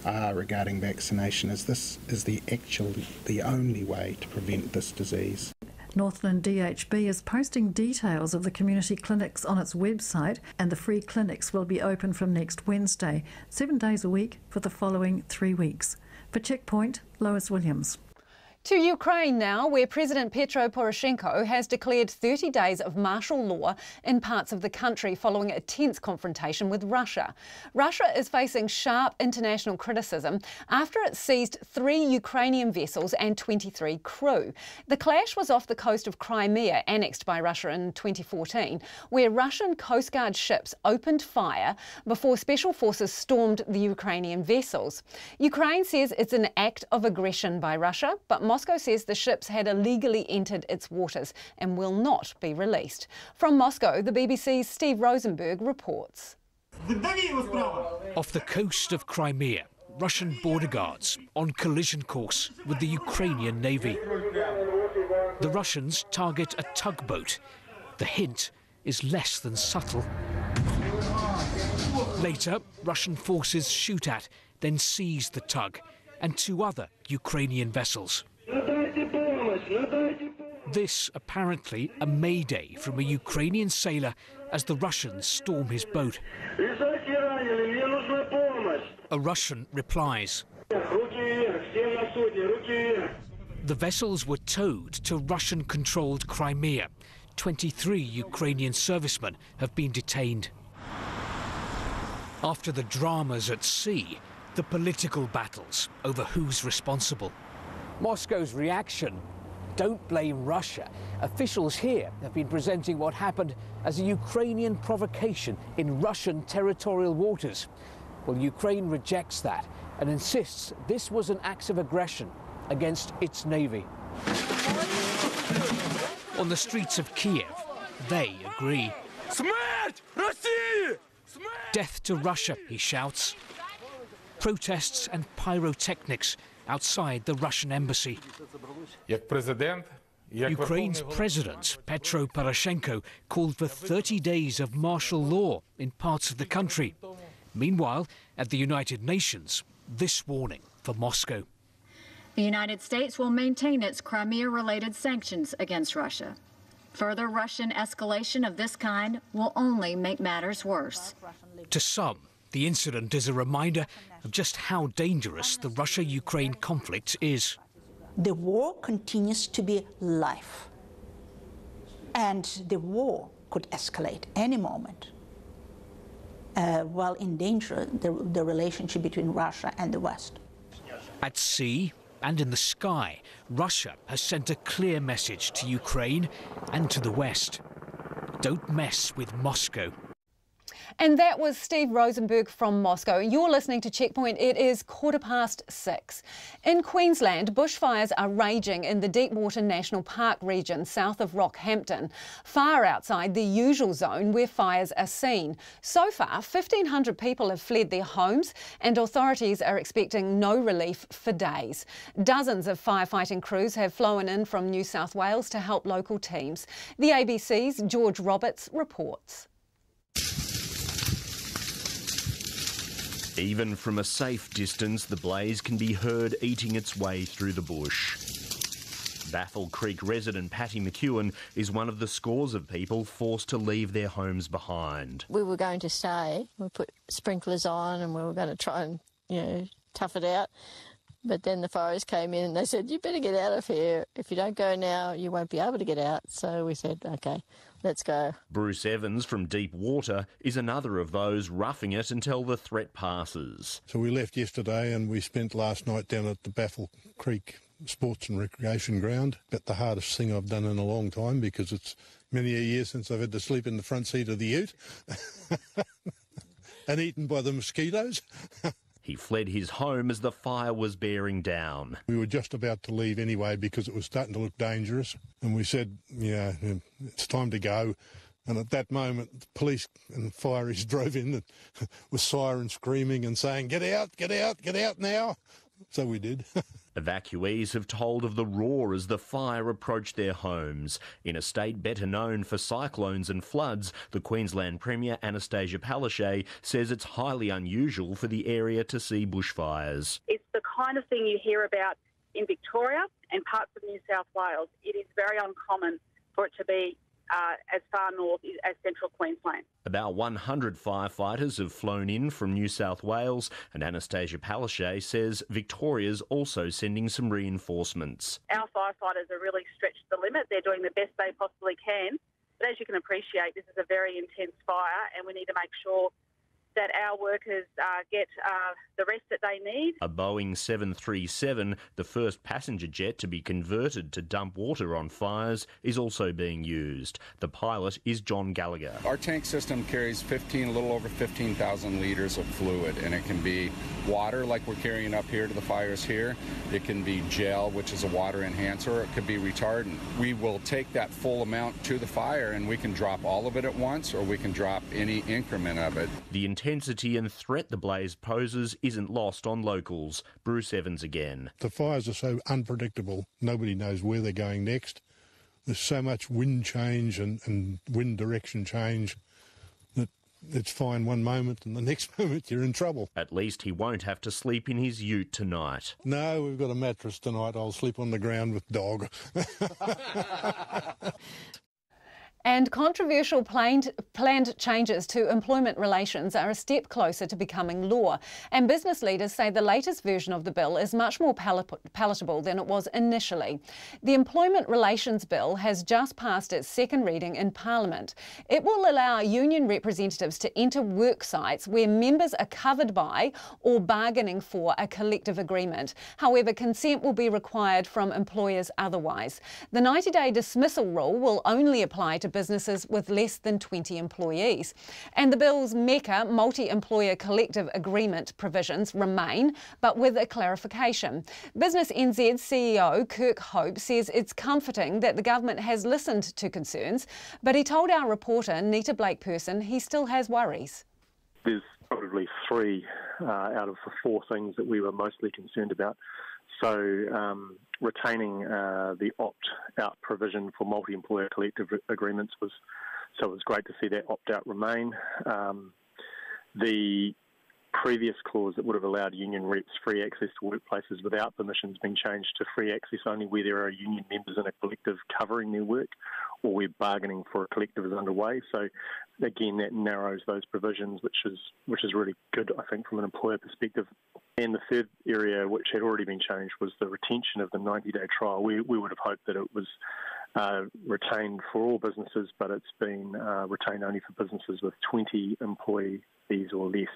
are regarding vaccination, as this is the only way to prevent this disease.
Northland DHB is posting details of the community clinics on its website, and the free clinics will be open from next Wednesday, 7 days a week for the following 3 weeks. For Checkpoint, Lois Williams.
To Ukraine now, where President Petro Poroshenko has declared 30 days of martial law in parts of the country following a tense confrontation with Russia. Russia is facing sharp international criticism after it seized 3 Ukrainian vessels and 23 crew. The clash was off the coast of Crimea, annexed by Russia in 2014, where Russian Coast Guard ships opened fire before special forces stormed the Ukrainian vessels. Ukraine says it's an act of aggression by Russia, but Moscow says the ships had illegally entered its waters and will not be released. From Moscow, the BBC's Steve Rosenberg reports.
Off the coast of Crimea, Russian border guards on collision course with the Ukrainian Navy. The Russians target a tugboat. The hint is less than subtle. Later, Russian forces shoot at, then seize the tug and 2 other Ukrainian vessels. This apparently a mayday from a Ukrainian sailor as the Russians storm his boat. A Russian replies. The vessels were towed to Russian-controlled Crimea. 23 Ukrainian servicemen have been detained. After the dramas at sea, the political battles over who's responsible.
Moscow's reaction: don't blame Russia. Officials here have been presenting what happened as a Ukrainian provocation in Russian territorial waters. Well, Ukraine rejects that and insists this was an act of aggression against its navy.
On the streets of Kiev, they agree. Death to Russia, he shouts. Protests and pyrotechnics outside the Russian embassy. Ukraine's president, Petro Poroshenko, called for 30 days of martial law in parts of the country. Meanwhile, at the United Nations, this warning for Moscow.
The United States will maintain its Crimea-related sanctions against Russia. Further Russian escalation of this kind will only make matters worse.
To some, the incident is a reminder of just how dangerous the Russia-Ukraine conflict is.
The war continues to be live, and the war could escalate any moment, while endanger the relationship between Russia and the West.
At sea and in the sky, Russia has sent a clear message to Ukraine and to the West. Don't mess with Moscow.
And that was Steve Rosenberg from Moscow. You're listening to Checkpoint. It is 6:15. In Queensland, bushfires are raging in the Deepwater National Park region south of Rockhampton, far outside the usual zone where fires are seen. So far, 1,500 people have fled their homes and authorities are expecting no relief for days. Dozens of firefighting crews have flown in from New South Wales to help local teams. The ABC's George Roberts reports.
Even from a safe distance, the blaze can be heard eating its way through the bush. Baffle Creek resident Patty McEwen is one of the scores of people forced to leave their homes behind.
We were going to stay. We put sprinklers on and we were going to try and, tough it out. But then the fires came in and they said, you better get out of here. If you don't go now, you won't be able to get out. So we said, OK, let's go.
Bruce Evans from Deepwater is another of those roughing it until the threat passes.
So we left yesterday and we spent last night down at the Baffle Creek Sports and Recreation Ground. But the hardest thing I've done in a long time because it's many a year since I've had to sleep in the front seat of the ute and eaten by the mosquitoes.
He fled his home as the fire was bearing down.
We were just about to leave anyway because it was starting to look dangerous. And we said, it's time to go. And at that moment, the police and fireys drove in with sirens screaming and saying, get out, get out, get out now. So we did.
Evacuees have told of the roar as the fire approached their homes. In a state better known for cyclones and floods, the Queensland Premier Anastasia Palaszczuk says it's highly unusual for the area to see bushfires.
It's the kind of thing you hear about in Victoria and parts of New South Wales. It is very uncommon for it to be as far north as central Queensland.
About 100 firefighters have flown in from New South Wales, and Anastasia Palaszczuk says Victoria's also sending some reinforcements.
Our firefighters are really stretched to the limit. They're doing the best they possibly can. But as you can appreciate, this is a very intense fire, and we need to make sure that our workers get the rest that they need.
A Boeing 737, the first passenger jet to be converted to dump water on fires, is also being used. The pilot is John Gallagher.
Our tank system carries a little over 15,000 litres of fluid, and it can be water like we're carrying up here to the fires here. It can be gel, which is a water enhancer, or it could be retardant. We will take that full amount to the fire, and we can drop all of it at once, or we can drop any increment of it.
The intensity and threat the blaze poses isn't lost on locals. Bruce Evans again.
The fires are so unpredictable, nobody knows where they're going next. There's so much wind change and wind direction change that it's fine one moment and the next moment you're in trouble.
At least he won't have to sleep in his ute tonight.
No, we've got a mattress tonight. I'll sleep on the ground with dog.
And controversial planned changes to employment relations are a step closer to becoming law. And business leaders say the latest version of the bill is much more palatable than it was initially. The Employment Relations Bill has just passed its second reading in Parliament. It will allow union representatives to enter work sites where members are covered by or bargaining for a collective agreement. However, consent will be required from employers otherwise. The 90-day dismissal rule will only apply to businesses with less than 20 employees. And the bill's MECA, multi-employer collective agreement provisions remain, but with a clarification. Business NZ's CEO Kirk Hope says it's comforting that the government has listened to concerns, but he told our reporter Nita Blake-Person he still has worries.
There's probably 3 out of the 4 things that we were mostly concerned about. So retaining the opt-out provision for multi-employer collective agreements was great to see that opt-out remain. The previous clause that would have allowed union reps free access to workplaces without permissions being changed to free access only where there are union members in a collective covering their work or where bargaining for a collective is underway. So again, that narrows those provisions, which is really good, I think, from an employer perspective. And the third area, which had already been changed, was the retention of the 90-day trial. We would have hoped that it was retained for all businesses, but it's been retained only for businesses with 20 employees or less.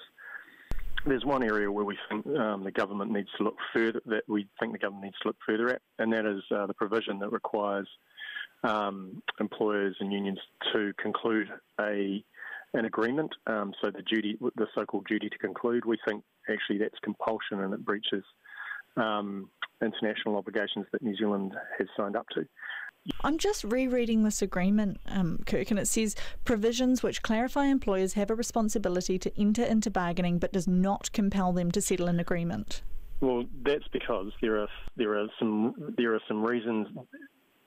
There's one area where we think the government needs to look further. At, and that is the provision that requires employers and unions to conclude an agreement. So the so-called duty to conclude. We think actually that's compulsion and it breaches international obligations that New Zealand has signed up to.
I'm just rereading this agreement, Kirk, and it says provisions which clarify employers have a responsibility to enter into bargaining but does not compel them to settle an agreement.
Well, that's because there are some reasons.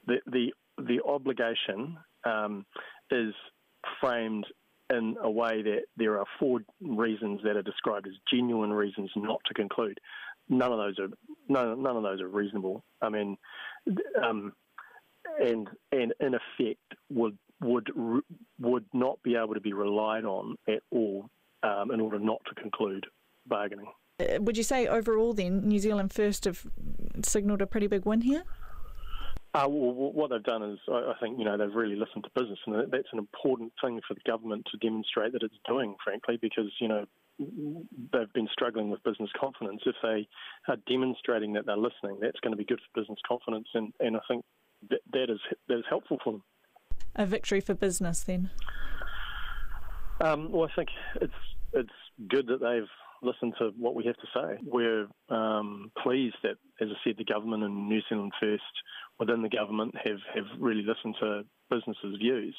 The obligation is framed in a way that there are 4 reasons that are described as genuine reasons not to conclude. None of those are reasonable. I mean. And in effect would not be able to be relied on at all in order not to conclude bargaining.
Would you say overall then New Zealand First have signalled a pretty big win here?
Well, what they've done is, I think, they've really listened to business, and that's an important thing for the government to demonstrate that it's doing, frankly, because, they've been struggling with business confidence. If they are demonstrating that they're listening, that's going to be good for business confidence, and I think that is helpful for them.
A victory for business, then?
Well, I think it's good that they've listened to what we have to say. We're pleased that, as I said, the government and New Zealand First within the government have really listened to businesses' views.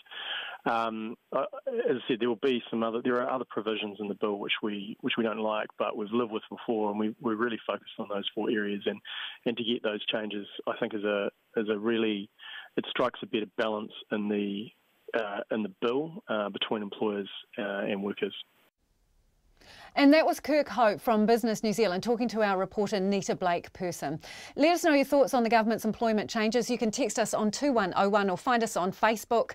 As I said, there are other provisions in the bill which we don't like, but we've lived with before, and we're really focused on those 4 areas. And to get those changes, I think is a really, it strikes a better balance in the bill between employers and workers.
And that was Kirk Hope from Business New Zealand talking to our reporter Nita Blake-Person. Let us know your thoughts on the government's employment changes. You can text us on 2101 or find us on Facebook.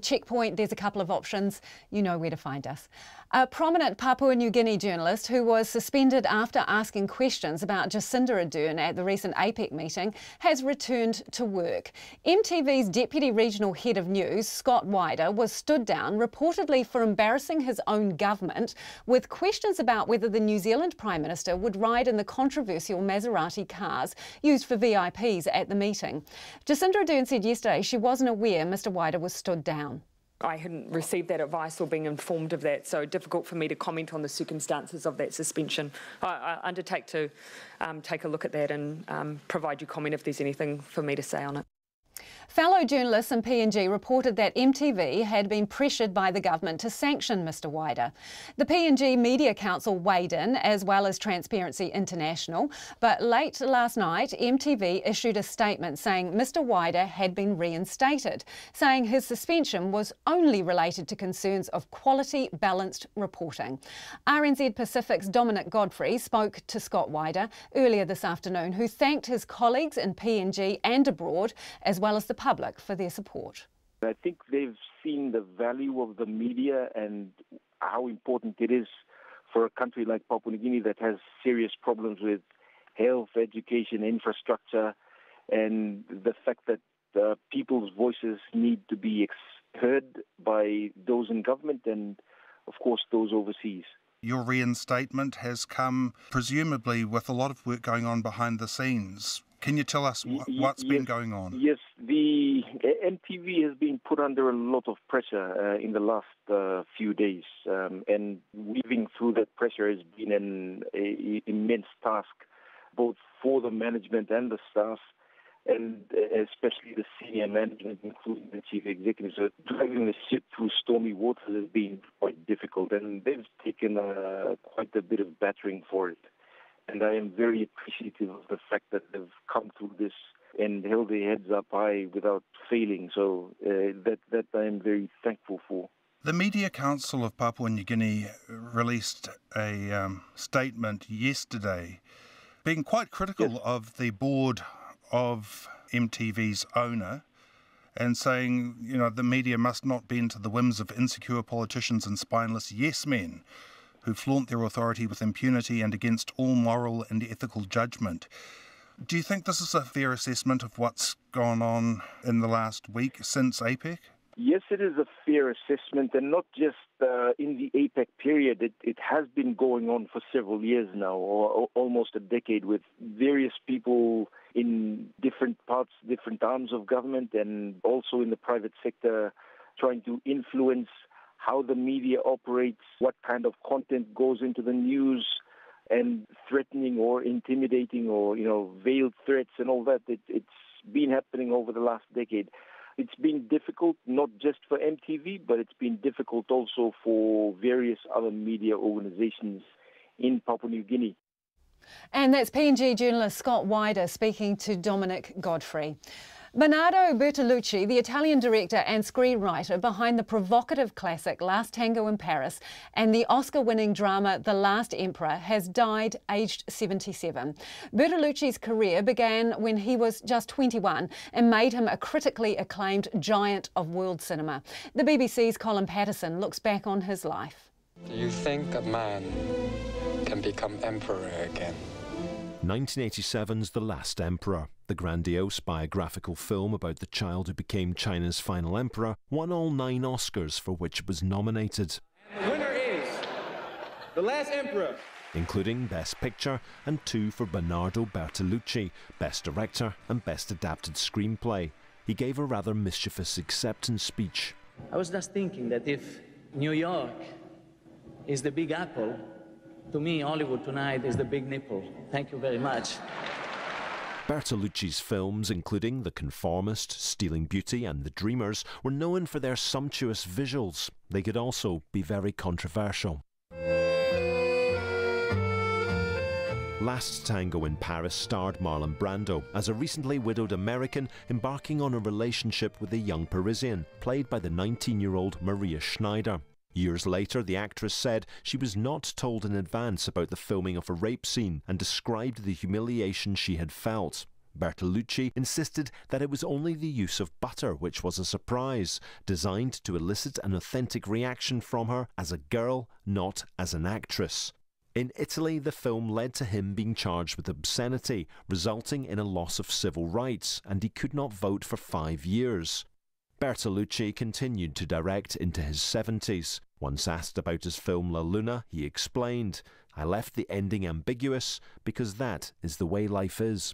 Checkpoint, there's a couple of options. You know where to find us. A prominent Papua New Guinea journalist who was suspended after asking questions about Jacinda Ardern at the recent APEC meeting has returned to work. MTV's Deputy Regional Head of News, Scott Wider, was stood down reportedly for embarrassing his own government with questions about whether the New Zealand Prime Minister would ride in the controversial Maserati cars used for VIPs at the meeting. Jacinda Ardern said yesterday she wasn't aware Mr Wider was stood down.
I hadn't received that advice or been informed of that, so difficult for me to comment on the circumstances of that suspension. I undertake to take a look at that and provide you comment if there's anything for me to say on it.
Fellow journalists in PNG reported that MTV had been pressured by the government to sanction Mr Wider. The PNG Media Council weighed in, as well as Transparency International, but late last night MTV issued a statement saying Mr Wider had been reinstated, saying his suspension was only related to concerns of quality, balanced reporting. RNZ Pacific's Dominic Godfrey spoke to Scott Wider earlier this afternoon, who thanked his colleagues in PNG and abroad, as well as the public, for their support.
I think they've seen the value of the media and how important it is for a country like Papua New Guinea that has serious problems with health, education, infrastructure, and the fact that people's voices need to be heard by those in government and, of course, those overseas.
Your reinstatement has come presumably with a lot of work going on behind the scenes. Can you tell us what's been going on?
Yes, the MTV has been put under a lot of pressure in the last few days, and weaving through that pressure has been an immense task, both for the management and the staff, and especially the senior management, including the chief executive. So driving the ship through stormy waters has been quite difficult, and they've taken quite a bit of battering for it. And I am very appreciative of the fact that they've come through this and held their heads up high without failing. So that I am very thankful for.
The Media Council of Papua New Guinea released a statement yesterday being quite critical of the board of MTV's owner and saying, you know, the media must not bend to the whims of insecure politicians and spineless yes-men who flaunt their authority with impunity and against all moral and ethical judgment. Do you think this is a fair assessment of what's gone on in the last week since APEC?
Yes, it is a fair assessment, and not just in the APEC period. It has been going on for several years now, or almost a decade, with various people in different parts, different arms of government, and also in the private sector trying to influence how the media operates, what kind of content goes into the news, and threatening or intimidating or, veiled threats and all that. It's been happening over the last decade. It's been difficult, not just for MTV, but it's been difficult also for various other media organizations in Papua New Guinea.
And that's PNG journalist Scott Wider speaking to Dominic Godfrey. Bernardo Bertolucci, the Italian director and screenwriter behind the provocative classic Last Tango in Paris and the Oscar-winning drama The Last Emperor, has died aged 77. Bertolucci's career began when he was just 21 and made him a critically acclaimed giant of world cinema. The BBC's Colin Patterson looks back on his life.
Do you think a man can become emperor again?
1987's The Last Emperor, the grandiose biographical film about the child who became China's final emperor, won all 9 Oscars for which it was nominated.
And the winner is The Last Emperor,
including Best Picture and 2 for Bernardo Bertolucci, Best Director and Best Adapted Screenplay. He gave a rather mischievous acceptance speech.
I was just thinking that if New York is the Big Apple, to me, Hollywood tonight is the Big Nipple. Thank you very much.
Bertolucci's films, including The Conformist, Stealing Beauty and The Dreamers, were known for their sumptuous visuals. They could also be very controversial. Last Tango in Paris starred Marlon Brando as a recently widowed American embarking on a relationship with a young Parisian, played by the 19-year-old Maria Schneider. Years later, the actress said she was not told in advance about the filming of a rape scene and described the humiliation she had felt. Bertolucci insisted that it was only the use of butter which was a surprise, designed to elicit an authentic reaction from her as a girl, not as an actress. In Italy, the film led to him being charged with obscenity, resulting in a loss of civil rights, and he could not vote for 5 years. Bertolucci continued to direct into his 70s. Once asked about his film La Luna, he explained, "I left the ending ambiguous because that is the way life is."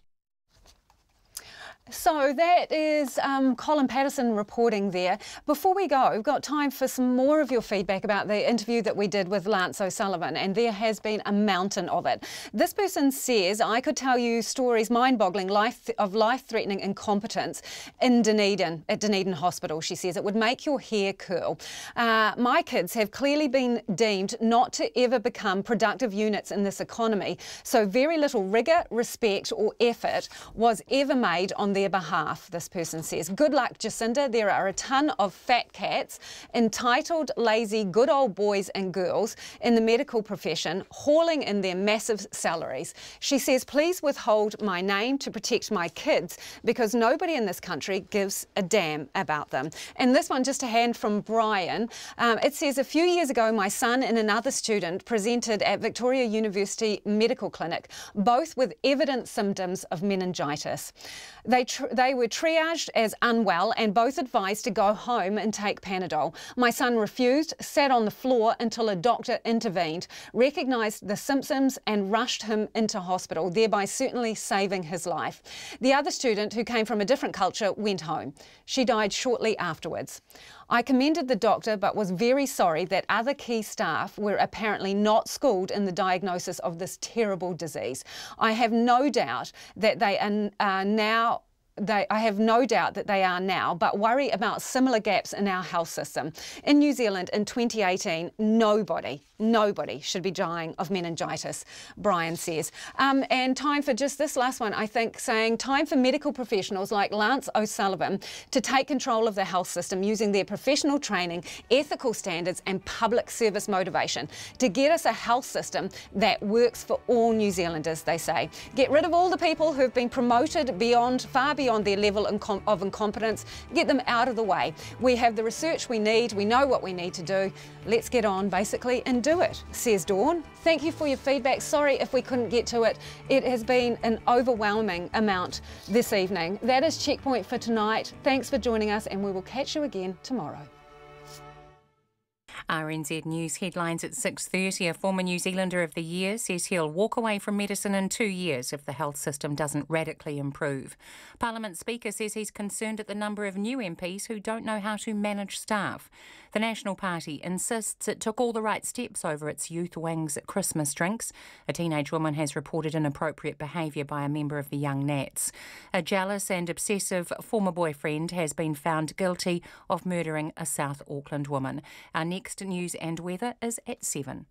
So that is Colin Patterson reporting there. Before we go, we've got time for some more of your feedback about the interview that we did with Lance O'Sullivan, and there has been a mountain of it. This person says, I could tell you stories, mind-boggling, of life-threatening incompetence in Dunedin, at Dunedin Hospital, she says. It would make your hair curl. My kids have clearly been deemed not to ever become productive units in this economy, so very little rigour, respect or effort was ever made on their behalf, this person says. Good luck, Jacinda. There are a ton of fat cats, entitled, lazy, good old boys and girls in the medical profession, hauling in their massive salaries. She says, please withhold my name to protect my kids because nobody in this country gives a damn about them. And this one, just a hand from Brian. It says, a few years ago, my son and another student presented at Victoria University Medical Clinic, both with evident symptoms of meningitis. They were triaged as unwell and both advised to go home and take Panadol. My son refused, sat on the floor until a doctor intervened, recognised the symptoms and rushed him into hospital, thereby certainly saving his life. The other student, who came from a different culture, went home. She died shortly afterwards. I commended the doctor but was very sorry that other key staff were apparently not schooled in the diagnosis of this terrible disease. I have no doubt that they are now but worry about similar gaps in our health system. In New Zealand in 2018, nobody should be dying of meningitis, Brian says. And time for just this last one, I think, saying time for medical professionals like Lance O'Sullivan to take control of the health system using their professional training, ethical standards and public service motivation to get us a health system that works for all New Zealanders, they say. Get rid of all the people who have been promoted far beyond their level of incompetence. Get them out of the way. We have the research we need. We know what we need to do. Let's get on, basically, and do it, says Dawn. Thank you for your feedback. Sorry if we couldn't get to it. It has been an overwhelming amount this evening. That is Checkpoint for tonight. Thanks for joining us, and we will catch you again tomorrow.
RNZ News headlines at 6:30. A former New Zealander of the Year says he'll walk away from medicine in 2 years if the health system doesn't radically improve. Parliament Speaker says he's concerned at the number of new MPs who don't know how to manage staff. The National Party insists it took all the right steps over its youth wing's Christmas drinks. A teenage woman has reported inappropriate behaviour by a member of the Young Nats. A jealous and obsessive former boyfriend has been found guilty of murdering a South Auckland woman. Our next news and weather is at 7.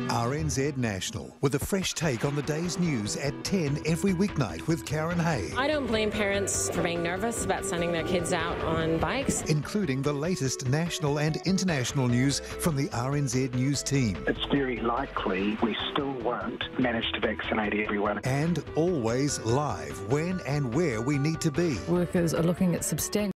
RNZ National, with a fresh take on the day's news at 10 every weeknight with Karen Hay.
I don't blame parents for being nervous about sending their kids out on bikes.
Including the latest national and international news from the RNZ News team.
It's very likely we still won't manage to vaccinate everyone.
And always live when and where we need to be.
Workers are looking at substantial